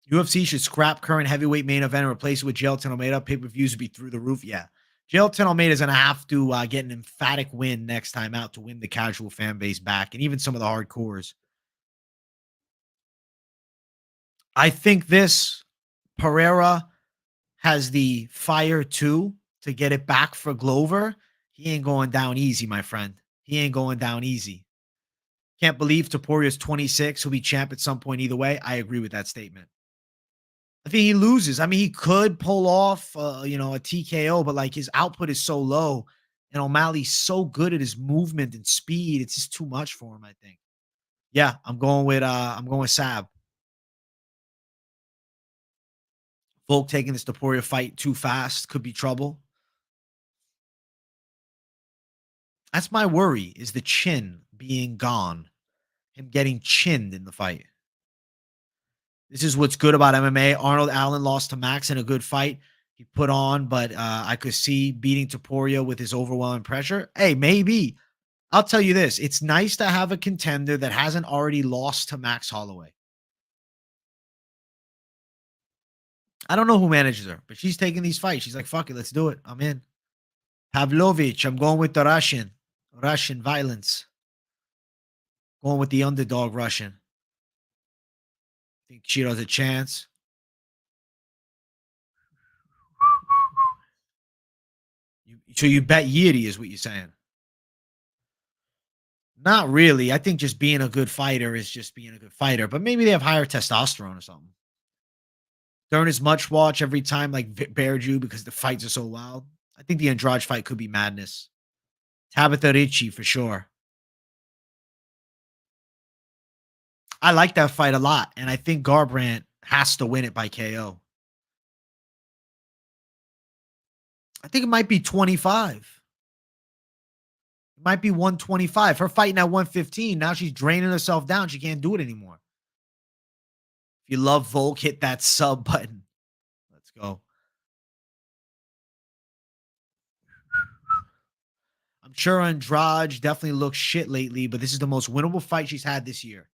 UFC should scrap current heavyweight main event and replace it with Jailton Almeida. Pay-per-views would be through the roof. Yeah. Jailton Almeida is going to have to get an emphatic win next time out to win the casual fan base back and even some of the hardcores. I think this Pereira has the fire too to get it back for Glover. He ain't going down easy, my friend. He ain't going down easy. Can't believe Toporia's 26. He'll be champ at some point either way. I agree with that statement. I think he loses. I mean, he could pull off, a TKO, but like his output is so low, and O'Malley's so good at his movement and speed. It's just too much for him. I think. Yeah, I'm going with Sab. Volk taking this Topuria fight too fast could be trouble. That's my worry, is the chin being gone, him getting chinned in the fight. This is what's good about MMA. Arnold Allen lost to Max in a good fight. He put on, but I could see beating Topuria with his overwhelming pressure. Hey, maybe. I'll tell you this. It's nice to have a contender that hasn't already lost to Max Holloway. I don't know who manages her, but she's taking these fights. She's like, fuck it, let's do it. I'm in. Pavlovich, I'm going with the Russian. Russian violence. Going with the underdog Russian. Think Cheeto's a chance. So you bet Yiri is what you're saying. Not really. I think just being a good fighter is just being a good fighter, but maybe they have higher testosterone or something. Dern is much watch every time, like Bear Jew, because the fights are so wild. I think the Andrade fight could be madness. Tabitha Ricci for sure. I like that fight a lot, and I think Garbrandt has to win it by KO. I think it might be 25. It might be 125. Her fighting at 115. Now she's draining herself down. She can't do it anymore. If you love Volk, hit that sub button. Let's go. I'm sure Andrade definitely looks shit lately, but this is the most winnable fight she's had this year.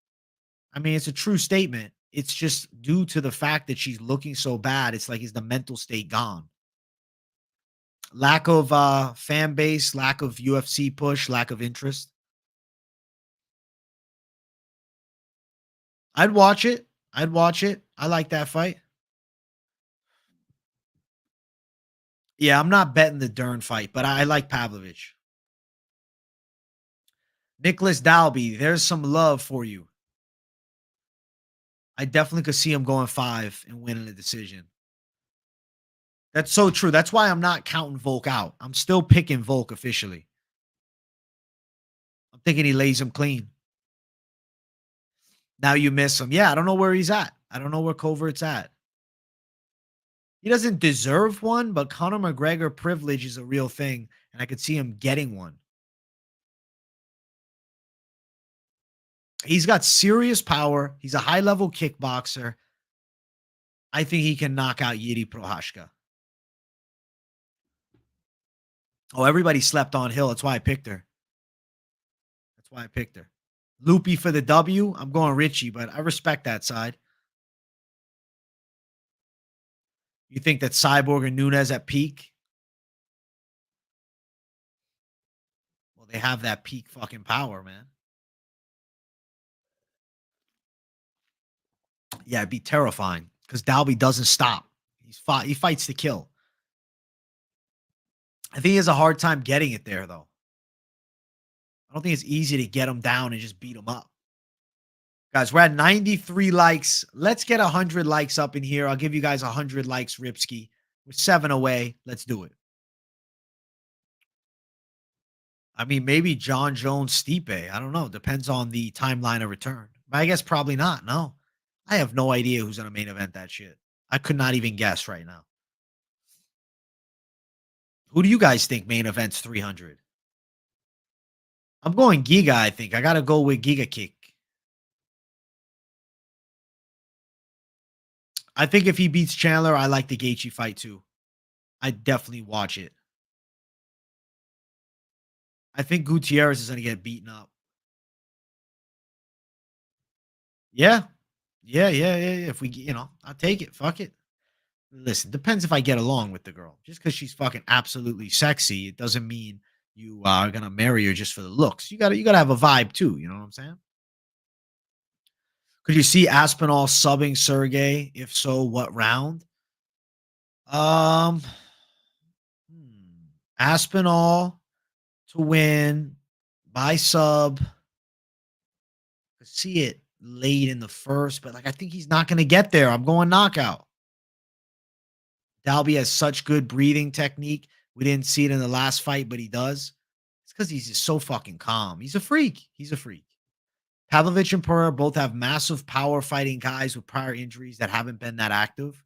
I mean, it's a true statement. It's just due to the fact that she's looking so bad. It's like, is the mental state gone? Lack of fan base, lack of UFC push, lack of interest. I'd watch it. I'd watch it. I like that fight. Yeah, I'm not betting the Dern fight, but I like Pavlovich. Nicholas Dalby, there's some love for you. I definitely could see him going 5 and winning the decision. That's so true. That's why I'm not counting Volk out. I'm still picking Volk officially. I'm thinking he lays him clean. Now you miss him. Yeah, I don't know where he's at. I don't know where Covert's at. He doesn't deserve one, but Conor McGregor privilege is a real thing, and I could see him getting one. He's got serious power. He's a high-level kickboxer. I think he can knock out Yuri Prochazka. Oh, everybody slept on Hill. That's why I picked her. That's why I picked her. Loopy for the W. I'm going Richie, but I respect that side. You think that Cyborg and Nunes at peak? Well, they have that peak fucking power, man. Yeah, it'd be terrifying because Dalby doesn't stop. He fights to kill. I think he has a hard time getting it there, though. I don't think it's easy to get him down and just beat him up. Guys, we're at 93 likes. Let's get 100 likes up in here. I'll give you guys 100 likes, Ripski. We're 7 away. Let's do it. I mean, maybe John Jones, Stipe. I don't know. Depends on the timeline of return. But I guess probably not. No. I have no idea who's going to main event that shit. I could not even guess right now. Who do you guys think main events 300? I'm going Giga, I think. I got to go with Giga Kick. I think if he beats Chandler, I like the Gaethje fight too. I definitely watch it. I think Gutierrez is going to get beaten up. Yeah. Yeah. If we, I'll take it. Fuck it. Listen, depends if I get along with the girl. Just because she's fucking absolutely sexy, it doesn't mean you are gonna marry her just for the looks. You gotta have a vibe too. You know what I'm saying? Could you see Aspinall subbing Sergey? If so, what round? Um, Aspinall to win by sub. I see it late in the first, but I think he's not gonna get there. I'm going knockout. Dalby has such good breathing technique. We didn't see it in the last fight, but he does. It's because he's just so fucking calm. He's a freak. He's a freak. Pavlovich and Pereira both have massive power fighting guys with prior injuries that haven't been that active.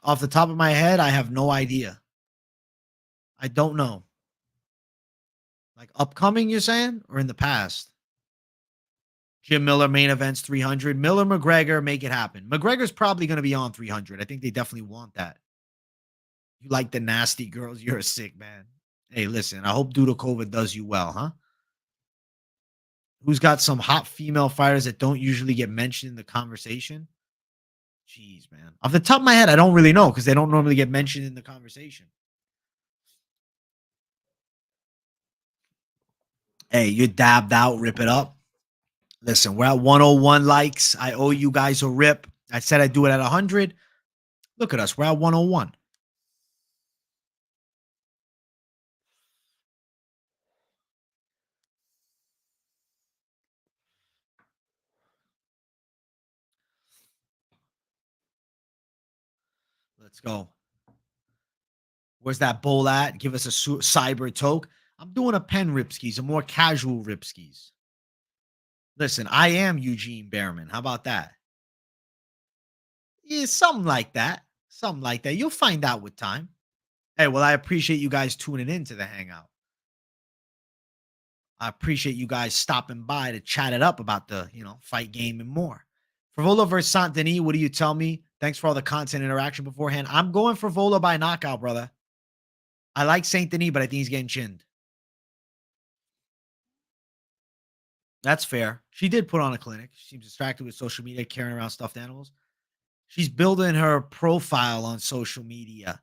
Off the top of my head, I have no idea. I don't know. Like upcoming, you're saying, or in the past? Jim Miller main events 300. Miller McGregor, make it happen. McGregor's probably going to be on 300. I think they definitely want that. You like the nasty girls? You're a sick man. Hey, listen, I hope Duda COVID does you well, huh? Who's got some hot female fighters that don't usually get mentioned in the conversation? Jeez, man. Off the top of my head, I don't really know because they don't normally get mentioned in the conversation. Hey, you're dabbed out. Rip it up. Listen, we're at 101 likes. I owe you guys a rip. I said I'd do it at 100. Look at us. We're at 101. Let's go. Where's that bowl at? Give us a cyber toke. I'm doing a pen ripskis, a more casual ripskis. Listen, I am Eugene Behrman. How about that? Yeah, something like that. Something like that. You'll find out with time. Hey, well, I appreciate you guys tuning in to the hangout. I appreciate you guys stopping by to chat it up about the, fight game and more. Frevola versus Saint Denis, what do you tell me? Thanks for all the content interaction beforehand. I'm going for Frevola by knockout, brother. I like Saint Denis, but I think he's getting chinned. That's fair. She did put on a clinic. She seems distracted with social media, carrying around stuffed animals. She's building her profile on social media.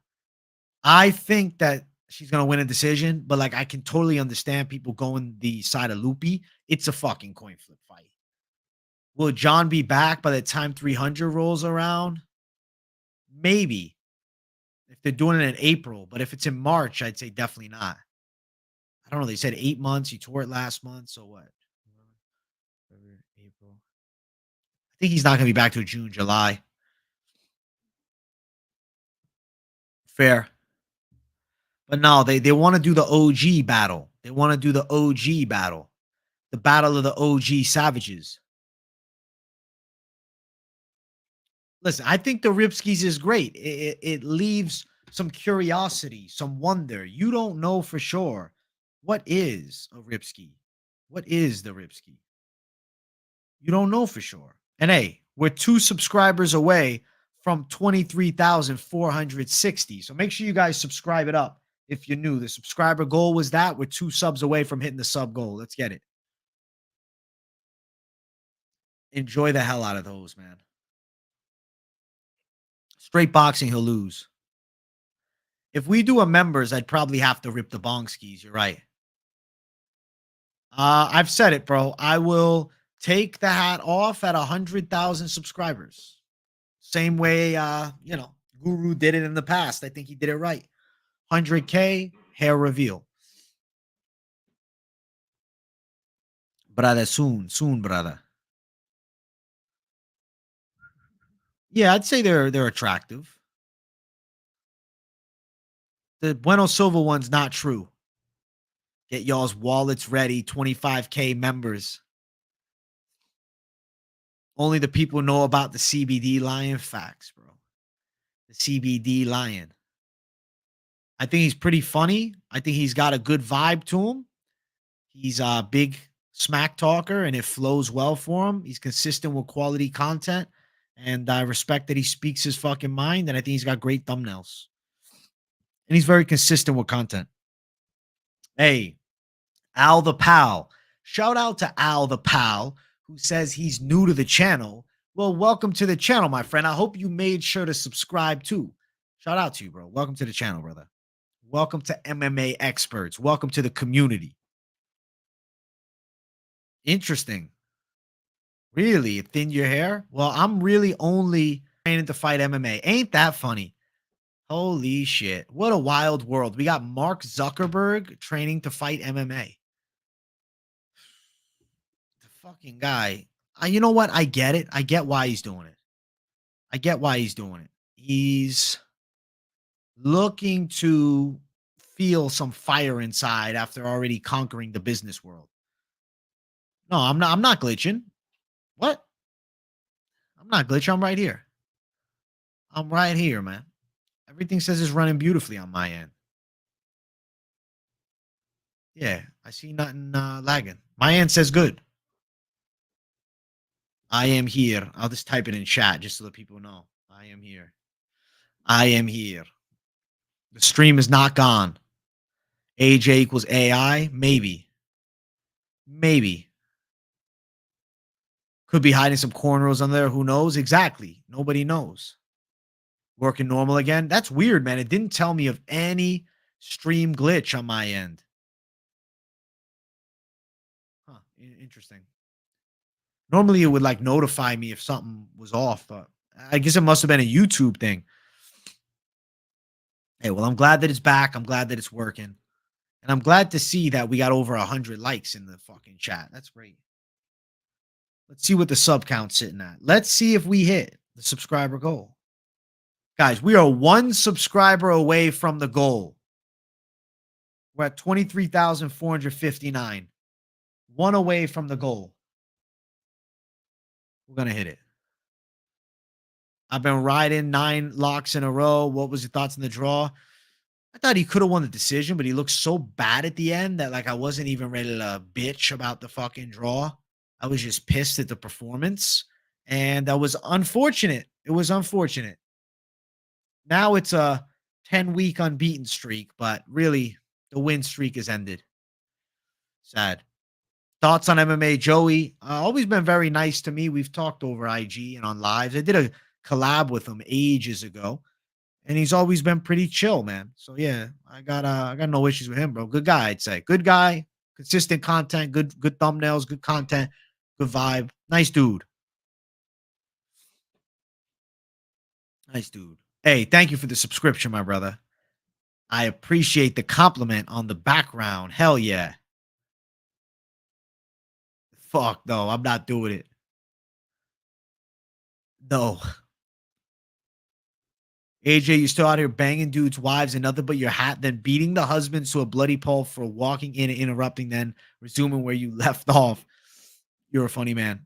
I think that she's gonna win a decision, but like I can totally understand people going the side of Loopy. It's a fucking coin flip fight. Will John be back by the time 300 rolls around? Maybe. If they're doing it in April, but if it's in March, I'd say definitely not. I don't know. They said 8 months. He tore it last month. So what? April. I think he's not gonna be back to June, July. Fair. But no, they want to do the OG battle. They want to do the OG battle. The battle of the OG savages. Listen, I think the Ripskis is great. It leaves some curiosity, some wonder. You don't know for sure what is a Ripski. What is the Ripski? You don't know for sure. And hey, we're 2 subscribers away from 23,460. So make sure you guys subscribe it up if you're new. The subscriber goal was that. We're 2 subs away from hitting the sub goal. Let's get it. Enjoy the hell out of those, man. Straight boxing, he'll lose. If we do a members, I'd probably have to rip the bong skis. You're right. I've said it, bro. I will take the hat off at 100,000 subscribers. Same way, Guru did it in the past. I think he did it right. 100K hair reveal. Brother, soon, brother. Yeah, I'd say they're attractive. The Bueno Silva one's not true. Get y'all's wallets ready. 25K members. Only the people know about the CBD lion facts, bro. The CBD lion. I think he's pretty funny. I think he's got a good vibe to him. He's a big smack talker and it flows well for him. He's consistent with quality content. And I respect that he speaks his fucking mind. And I think he's got great thumbnails. And he's very consistent with content. Hey, Al the Pal. Shout out to Al the Pal, who says he's new to the channel. Well, welcome to the channel, my friend. I hope you made sure to subscribe too. Shout out to you, bro. Welcome to the channel, brother. Welcome to MMA experts. Welcome to the community. Interesting. Really? Thin your hair? Well, I'm really only training to fight MMA. Ain't that funny? Holy shit. What a wild world. We got Mark Zuckerberg training to fight MMA. The fucking guy. You know what? I get it. I get why he's doing it. I get why he's doing it. He's looking to feel some fire inside after already conquering the business world. No, I'm not glitching. What? I'm not glitching. I'm right here. I'm right here, man. Everything says it's running beautifully on my end. Yeah, I see nothing lagging. My end says good. I am here. I'll just type it in chat just so that people know. I am here. I am here. The stream is not gone. AJ equals AI? Maybe. Maybe. Could be hiding some cornrows on there. Who knows? Exactly. Nobody knows. Working normal again. That's weird, man. It didn't tell me of any stream glitch on my end. Huh. Interesting. Normally it would like notify me if something was off, but I guess it must have been a YouTube thing. Hey, well, I'm glad that it's back. I'm glad that it's working. And I'm glad to see that we got over 100 likes in the fucking chat. That's great. Let's see what the sub count's sitting at. Let's see if we hit the subscriber goal. Guys, we are one subscriber away from the goal. We're at 23,459. One away from the goal. We're going to hit it. I've been riding 9 locks in a row. What was your thoughts on the draw? I thought he could have won the decision, but he looked so bad at the end that like I wasn't even ready to bitch about the fucking draw. I was just pissed at the performance, and that was unfortunate. It was unfortunate. Now it's a 10-week unbeaten streak, but really the win streak has ended. Sad. Thoughts on MMA, Joey? Always been very nice to me. We've talked over IG and on lives. I did a collab with him ages ago, and he's always been pretty chill, man. So yeah, I got no issues with him, bro. Good guy, I'd say. Good guy, consistent content, good thumbnails, good content, good vibe. Nice dude. Nice dude. Hey, thank you for the subscription, my brother. I appreciate the compliment on the background. Hell yeah. Fuck no, I'm not doing it. No. AJ, you still out here banging dudes' wives and nothing but your hat, then beating the husbands to a bloody pulp for walking in and interrupting, then resuming where you left off. You're a funny man.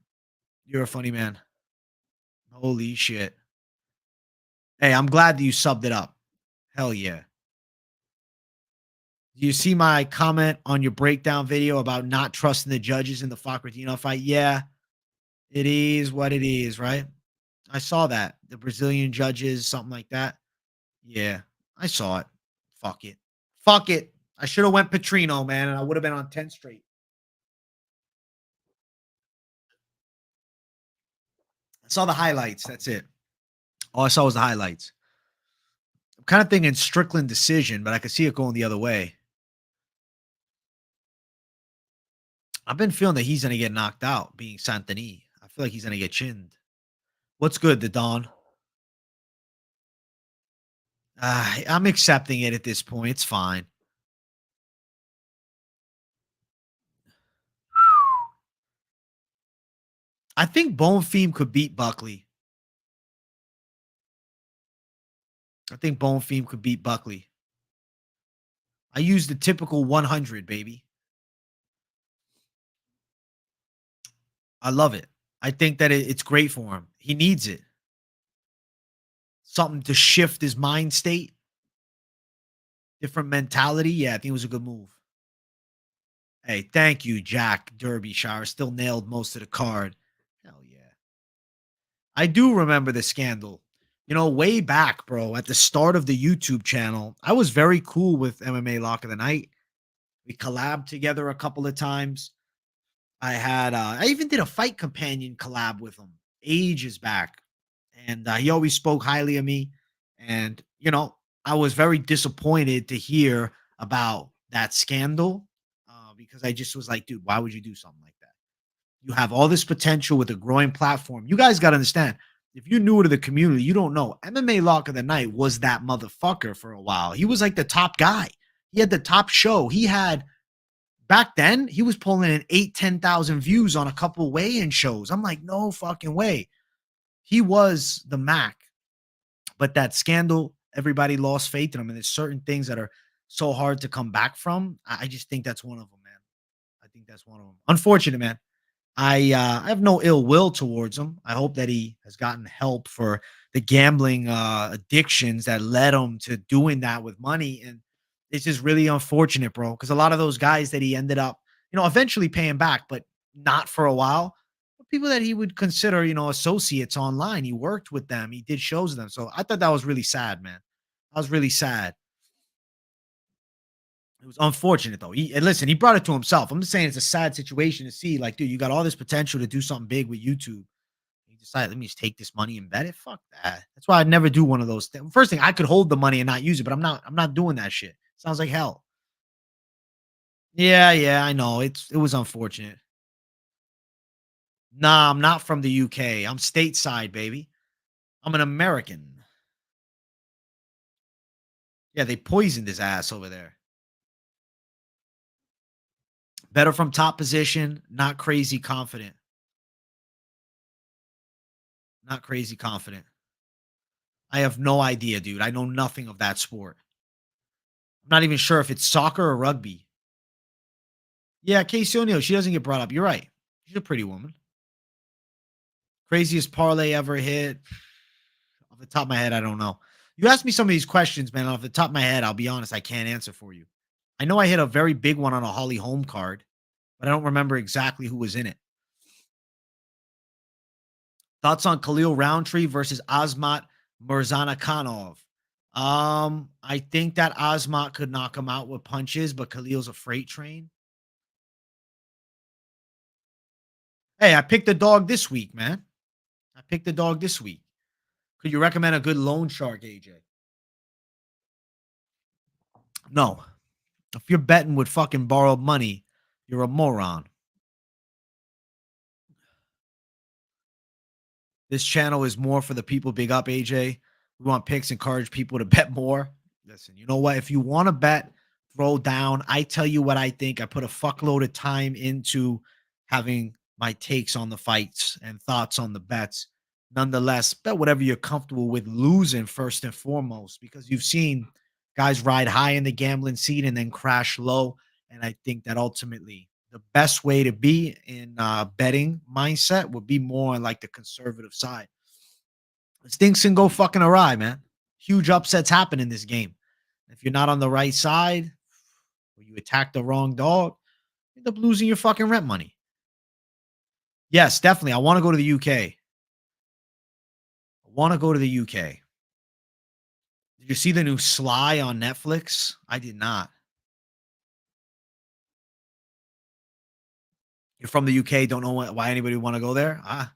You're a funny man. Holy shit. Hey, I'm glad that you subbed it up. Hell yeah. Do you see my comment on your breakdown video about not trusting the judges in the Facretino fight? Yeah, it is what it is, right? I saw that. The Brazilian judges, something like that. Yeah, I saw it. Fuck it. Fuck it. I should have went Petrino, man, and I would have been on 10 straight. I saw the highlights. That's it. All I saw was the highlights. I'm kind of thinking Strickland decision, but I could see it going the other way. I've been feeling that he's going to get knocked out being Saint Denis. I feel like he's going to get chinned. What's good, the Don? I'm accepting it at this point. It's fine. I think Bonfim could beat Buckley. I think Bonfim could beat Buckley. I use the typical 100, baby. I love it. I think that it's great for him. He needs it. Something to shift his mind state. Different mentality. Yeah, I think it was a good move. Hey, thank you, Jack Derbyshire. Still nailed most of the card. Hell yeah. I do remember the scandal. You know, way back, bro, at the start of the YouTube channel, I was very cool with MMA Lock of the Night. We collabed together a couple of times. I even did a fight companion collab with him ages back. And he always spoke highly of me. And, you know, I was very disappointed to hear about that scandal because I just was like, dude, why would you do something like that? You have all this potential with a growing platform. You guys got to understand, if you're newer to the community, you don't know. MMA Lock of the Night was that motherfucker for a while. He was like the top guy. He had the top show. He had back then, he was pulling in 10,000 views on a couple weigh-in shows. I'm like, no fucking way. He was the Mac. But that scandal, everybody lost faith in him. And there's certain things that are so hard to come back from. I just think that's one of them, man. I think that's one of them. Unfortunate, man. I have no ill will towards him. I hope that he has gotten help for the gambling addictions that led him to doing that with money. And it's just really unfortunate, bro, because a lot of those guys that he ended up, eventually paying back, but not for a while. Were people that he would consider, associates online. He worked with them. He did shows with them. So I thought that was really sad, man. I was really sad. It was unfortunate though. And listen, he brought it to himself. I'm just saying it's a sad situation to see. Like, dude, you got all this potential to do something big with YouTube. You decide, let me just take this money and bet it. Fuck that. That's why I'd never do one of those things. First thing, I could hold the money and not use it, but I'm not doing that shit. Sounds like hell. Yeah, yeah, I know. It was unfortunate. Nah, I'm not from the UK. I'm stateside, baby. I'm an American. Yeah, they poisoned his ass over there. Better from top position, not crazy confident. Not crazy confident. I have no idea, dude. I know nothing of that sport. I'm not even sure if it's soccer or rugby. Yeah, Casey O'Neill, she doesn't get brought up. You're right. She's a pretty woman. Craziest parlay ever hit. Off the top of my head, I don't know. You asked me some of these questions, man. Off the top of my head, I'll be honest, I can't answer for you. I know I hit a very big one on a Holly Holm card, but I don't remember exactly who was in it. Thoughts on Khalil Roundtree versus Azmat Mirzanakhanov? I think that Azmat could knock him out with punches, but Khalil's a freight train. Hey, I picked the dog this week, man. I picked the dog this week. Could you recommend a good loan shark, AJ? No. If you're betting with fucking borrowed money, you're a moron. This channel is more for the people. Big up, AJ. We want picks, encourage people to bet more. Listen, you know what? If you want to bet, throw down. I tell you what I think. I put a fuckload of time into having my takes on the fights and thoughts on the bets. Nonetheless, bet whatever you're comfortable with losing first and foremost, because you've seen guys ride high in the gambling seat and then crash low. And I think that ultimately the best way to be in betting mindset would be more on like the conservative side. Things can go fucking awry, man. Huge upsets happen in this game. If you're not on the right side, or you attack the wrong dog, you end up losing your fucking rent money. Yes, definitely. I want to go to the UK. I want to go to the UK. Did you see the new Sly on Netflix? I did not. You're from the UK, don't know why anybody would want to go there? Ah,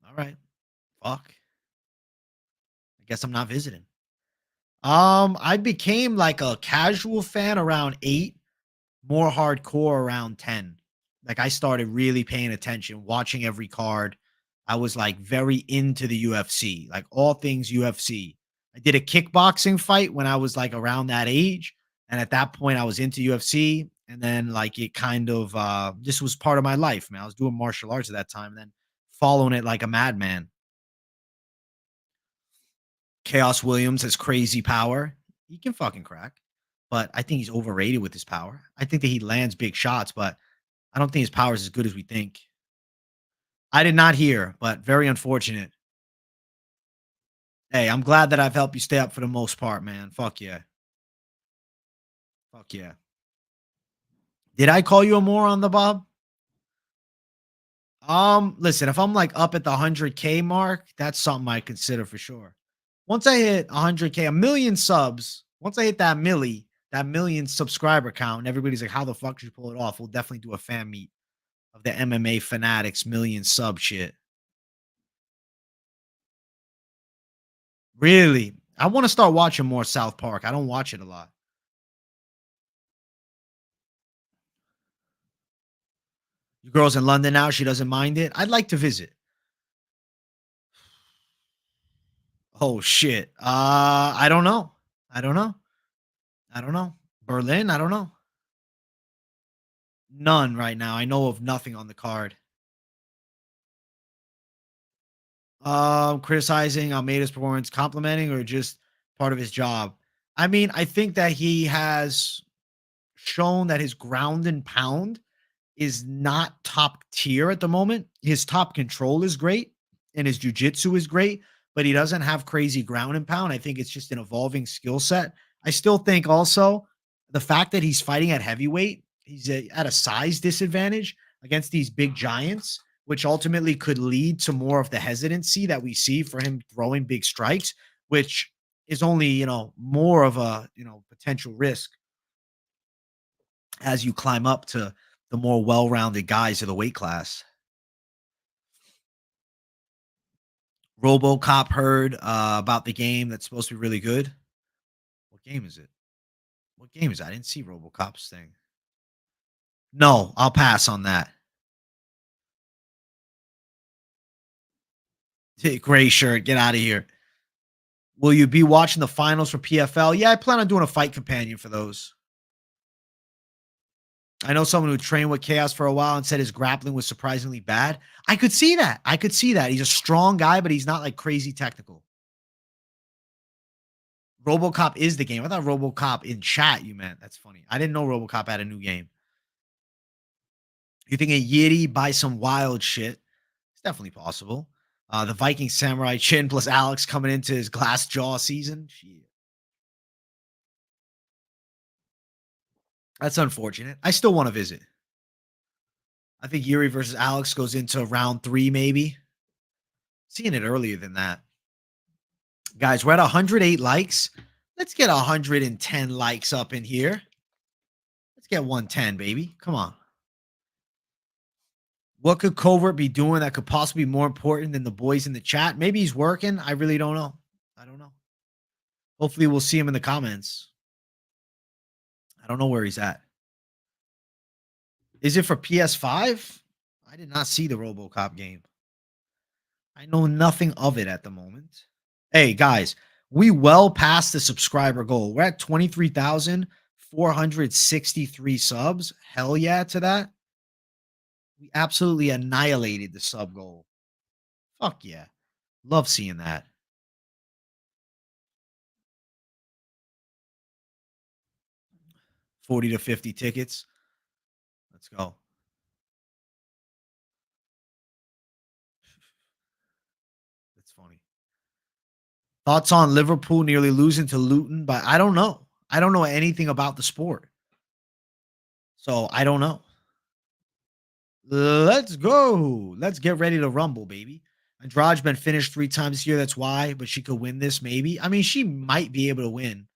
all right. Fuck. I guess I'm not visiting. I became like a casual fan around 8, more hardcore around 10. Like I started really paying attention, watching every card. I was like very into the UFC, like all things UFC. I did a kickboxing fight when I was like around that age. And at that point, I was into UFC. And then like it kind of this was part of my life, man. I was doing martial arts at that time and then following it like a madman. Chaos Williams has crazy power. He can fucking crack. But I think he's overrated with his power. I think that he lands big shots, but I don't think his power is as good as we think. I did not hear, but very unfortunate. Hey, I'm glad that I've helped you stay up for the most part, man. Fuck yeah. Fuck yeah. Did I call you a moron, the Bob? Listen, if I'm like up at the 100K mark, that's something I consider for sure. Once I hit 100K, a million subs, once I hit that million subscriber count, and everybody's like, how the fuck did you pull it off? We'll definitely do a fan meet of the MMA fanatics million sub shit. Really? I want to start watching more South Park. I don't watch it a lot. Your girl's in London now. She doesn't mind it. I'd like to visit. Oh shit. I don't know. I don't know. I don't know. Berlin. I don't know. None right now. I know of nothing on the card. Criticizing Almeida's performance, complimenting, or just part of his job. I mean, I think that he has shown that his ground and pound is not top tier at the moment. His top control is great and his jujitsu is great, but he doesn't have crazy ground and pound. I think it's just an evolving skill set. I still think also the fact that he's fighting at heavyweight, he's at a size disadvantage against these big giants, which ultimately could lead to more of the hesitancy that we see for him throwing big strikes, which is only, more of a, potential risk as you climb up to the more well-rounded guys of the weight class. RoboCop heard about the game that's supposed to be really good. What game is it? What game is that? I didn't see RoboCop's thing. No, I'll pass on that. Gray shirt, get out of here. Will you be watching the finals for PFL? Yeah, I plan on doing a fight companion for those. I know someone who trained with Chaos for a while and said his grappling was surprisingly bad. I could see that. I could see that. He's a strong guy, but he's not like crazy technical. RoboCop is the game. I thought RoboCop in chat you meant. That's funny. I didn't know RoboCop had a new game. You think a Yiddy buy some wild shit? It's definitely possible. The Viking Samurai Chin plus Alex coming into his glass jaw season. Shit. That's unfortunate. I still want to visit. I think Yuri versus Alex goes into round 3, maybe. Seeing it earlier than that. Guys, we're at 108 likes. Let's get 110 likes up in here. Let's get 110, baby. Come on. What could Covert be doing that could possibly be more important than the boys in the chat? Maybe he's working. I really don't know. I don't know. Hopefully we'll see him in the comments. I don't know where he's at. Is it for PS5? I did not see the RoboCop game. I know nothing of it at the moment. Hey, guys, we well passed the subscriber goal. We're at 23,463 subs. Hell yeah to that. We absolutely annihilated the sub goal. Fuck yeah. Love seeing that. 40 to 50 tickets. Let's go. That's funny. Thoughts on Liverpool nearly losing to Luton, but I don't know. I don't know anything about the sport. So I don't know. Let's go. Let's get ready to rumble, baby. Andrade's been finished 3 times this year. That's why, but she could win this, maybe. I mean, she might be able to win,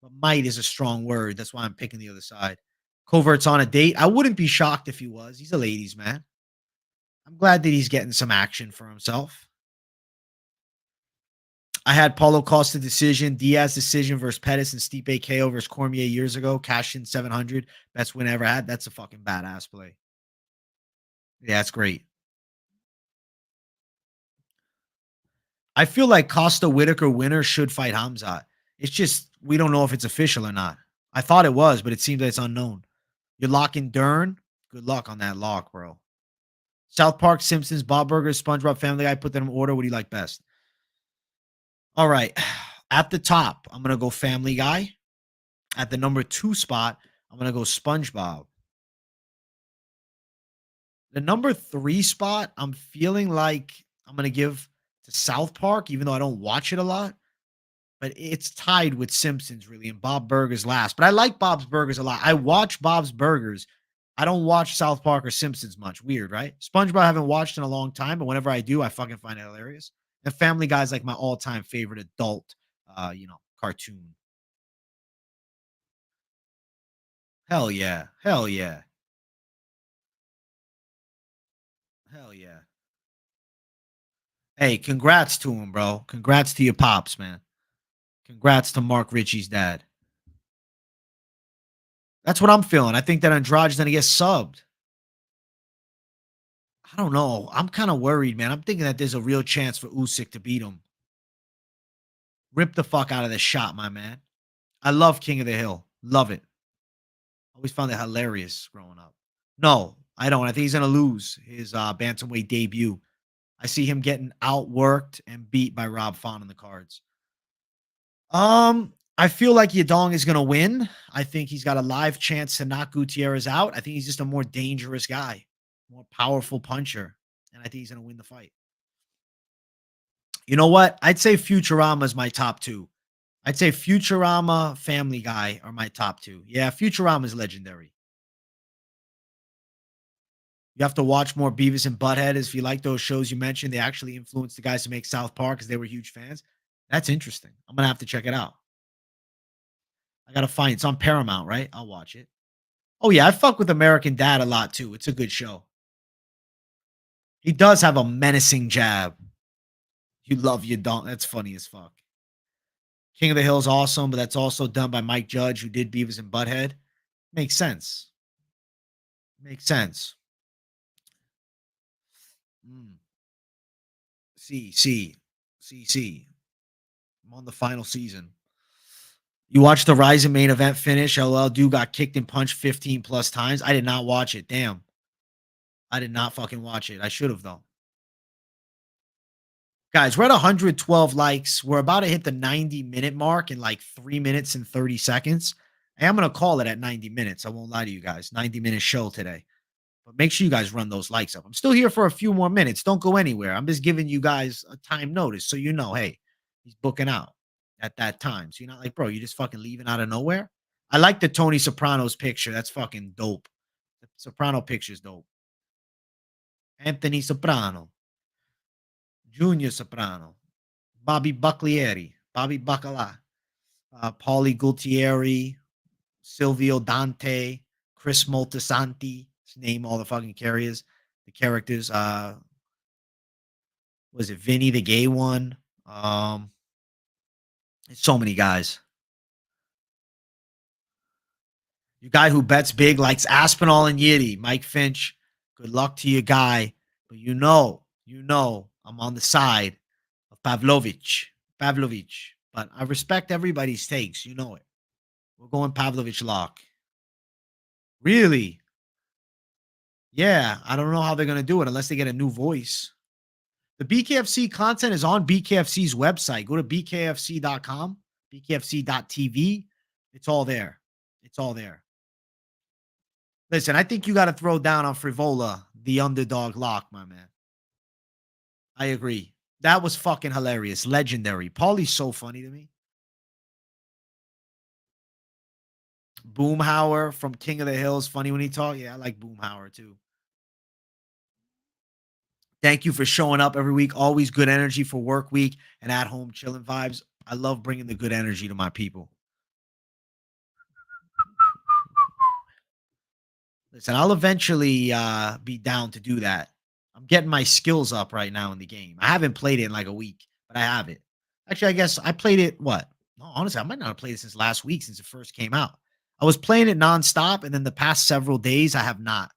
but might is a strong word. That's why I'm picking the other side. Covert's on a date. I wouldn't be shocked if he was. He's a ladies' man. I'm glad that he's getting some action for himself. I had Paulo Costa decision, Diaz decision versus Pettis, and Stipe KO versus Cormier years ago. Cashed in 700. Best win I ever had. That's a fucking badass play. Yeah, that's great. I feel like Costa Whittaker winner should fight Hamzat. It's just we don't know if it's official or not. I thought it was, but it seems that it's unknown. You're locking Dern. Good luck on that lock, bro. South Park, Simpsons, Bob Burgers, SpongeBob, Family Guy. Put them in order. What do you like best? All right. At the top, I'm gonna go Family Guy. At the number 2 spot, I'm gonna go SpongeBob. The number 3 spot, I'm feeling like I'm gonna give to South Park, even though I don't watch it a lot. But it's tied with Simpsons, really, and Bob Burgers last. But I like Bob's Burgers a lot. I watch Bob's Burgers. I don't watch South Park or Simpsons much. Weird, right? SpongeBob I haven't watched in a long time, but whenever I do, I fucking find it hilarious. And Family Guy is like my all-time favorite adult, cartoon. Hell yeah. Hell yeah. Hell yeah. Hey, congrats to him, bro. Congrats to your pops, man. Congrats to Mark Ritchie's dad. That's what I'm feeling. I think that Andrade's gonna get subbed. I don't know. I'm kind of worried, man. I'm thinking that there's a real chance for Usyk to beat him. Rip the fuck out of this shot, my man. I love King of the Hill. Love it. Always found it hilarious growing up. No, I don't. I think he's gonna lose his bantamweight debut. I see him getting outworked and beat by Rob Font on the cards. I feel like Yadong is gonna win. I think he's got a live chance to knock Gutierrez out. I think he's just a more dangerous guy, more powerful puncher, and I think he's gonna win the fight. You know what? I'd say Futurama is my top two. I'd say Futurama, Family Guy are my top two. Yeah, Futurama is legendary. You have to watch more Beavis and Butthead if you like those shows you mentioned. They actually influenced the guys to make South Park because they were huge fans. That's interesting. I'm gonna have to check it out. I gotta find it's on Paramount, right? I'll watch it. Oh yeah, I fuck with American Dad a lot too. It's a good show. He does have a menacing jab. You love your don't. That's funny as fuck. King of the Hill's awesome, but that's also done by Mike Judge, who did Beavis and Butthead. Makes sense. Makes sense. Mm. C. I'm on the final season. You watched the Rising main event finish. LL dude got kicked and punched 15 plus times. I did not watch it. Damn. I did not fucking watch it. I should have though. Guys, we're at 112 likes. We're about to hit the 90-minute mark in like 3 minutes and 30 seconds. And I'm going to call it at 90 minutes. I won't lie to you guys. 90-minute show today. But make sure you guys run those likes up. I'm still here for a few more minutes. Don't go anywhere. I'm just giving you guys a time notice so you know, hey, he's booking out at that time. So you're not like, bro, you just fucking leaving out of nowhere. I like the Tony Soprano's picture. That's fucking dope. The Soprano picture's dope. Anthony Soprano, Junior Soprano, Bobby Buclieri, Bobby Bacala, Paulie Gualtieri, Silvio Dante, Chris Moltisanti. Name all the fucking carriers, the characters. Was it Vinny the gay one? So many guys. Your guy who bets big likes Aspinall and Yiddy. Mike Finch, good luck to your guy. But I'm on the side of Pavlovich. Pavlovich. But I respect everybody's takes. You know it. We're going Pavlovich lock. Really? Yeah. I don't know how they're going to do it unless they get a new voice. The BKFC content is on BKFC's website. Go to bkfc.com, bkfc.tv. It's all there. It's all there. Listen, I think you got to throw down on Frevola, the underdog lock, my man. I agree. That was fucking hilarious. Legendary. Paulie's so funny to me. Boomhauer from King of the Hills. Funny when he talk. Yeah, I like Boomhauer too. Thank you for showing up every week. Always good energy for work week and at home chilling vibes. I love bringing the good energy to my people. Listen, I'll eventually be down to do that. I'm getting my skills up right now in the game. I haven't played it in like a week, but I have it. Actually, I guess I played it what? No, honestly, I might not have played it since last week since it first came out. I was playing it nonstop, and then the past several days I have not.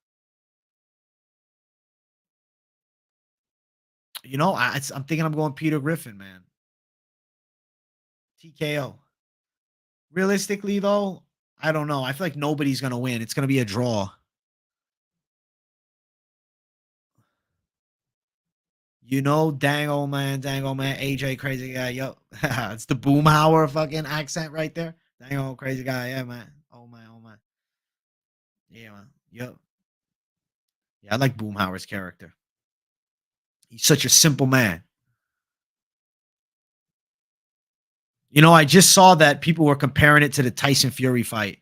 I'm thinking I'm going Peter Griffin, man. TKO. Realistically, though, I don't know. I feel like nobody's gonna win. It's gonna be a draw. Dang old man, AJ, crazy guy. Yo, it's the Boomhauer fucking accent right there. Dang old crazy guy. Yeah, man. Oh, man. Oh, man. Yeah, man. Yep. Yeah, I like Boomhauer's character. He's such a simple man. I just saw that people were comparing it to the Tyson Fury fight.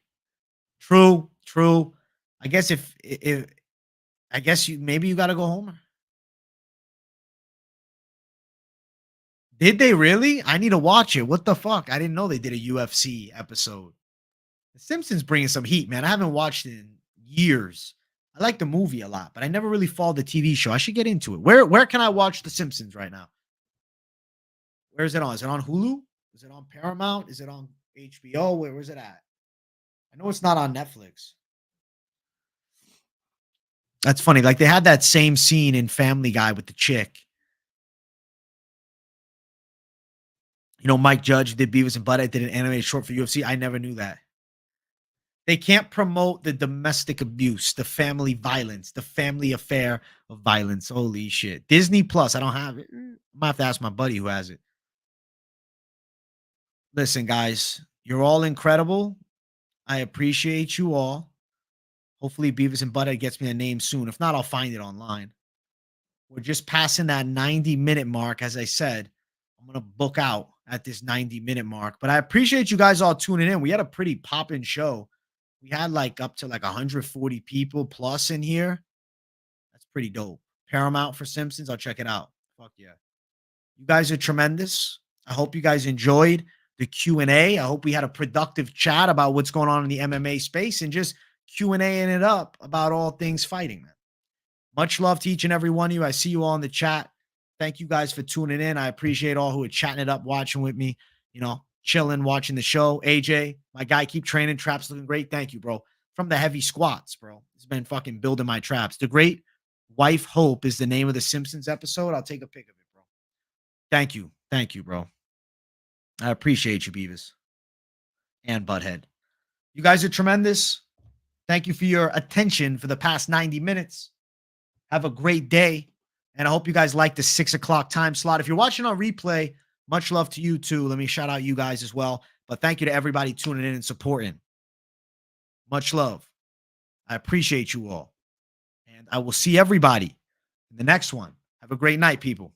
True, true. I guess if I guess you got to go home. Did they really? I need to watch it. What the fuck? I didn't know they did a UFC episode. The Simpsons bringing some heat, man. I haven't watched it in years. I like the movie a lot, but I never really followed the TV show. I should get into it. Where can I watch The Simpsons right now? Where is it on? Is it on Hulu? Is it on Paramount? Is it on HBO? Where's it at? I know it's not on Netflix. That's funny. Like they had that same scene in Family Guy with the chick. Mike Judge did Beavis and Butthead, did an animated short for UFC. I never knew that. They can't promote the domestic abuse, the family violence, the family affair of violence. Holy shit. Disney Plus, I don't have it. I might have to ask my buddy who has it. Listen, guys, You're all incredible. I appreciate you all. Hopefully, Beavis and Butthead gets me a name soon. If not, I'll find it online. We're just passing that 90-minute mark. As I said, I'm going to book out at this 90-minute mark. But I appreciate you guys all tuning in. We had a pretty poppin' show. We had like up to like 140 people plus in here. That's pretty dope. Paramount for Simpsons. I'll check it out. Fuck yeah. You guys are tremendous. I hope you guys enjoyed the Q&A. I hope we had a productive chat about what's going on in the MMA space and just Q&Aing it up about all things fighting, man. Much love to each and every one of you. I see you all in the chat. Thank you guys for tuning in. I appreciate all who are chatting it up, watching with me, chilling, watching the show. AJ, my guy, keep training. Traps looking great. Thank you, bro. From the heavy squats, bro. It's been fucking building my traps. The Great Wife Hope is the name of the Simpsons episode. I'll take a pic of it, bro. Thank you. Thank you, bro. I appreciate you, Beavis and Butthead. You guys are tremendous. Thank you for your attention for the past 90 minutes. Have a great day. And I hope you guys like the 6 o'clock time slot. If you're watching on replay, much love to you too. Let me shout out you guys as well. But thank you to everybody tuning in and supporting. Much love. I appreciate you all. And I will see everybody in the next one. Have a great night, people.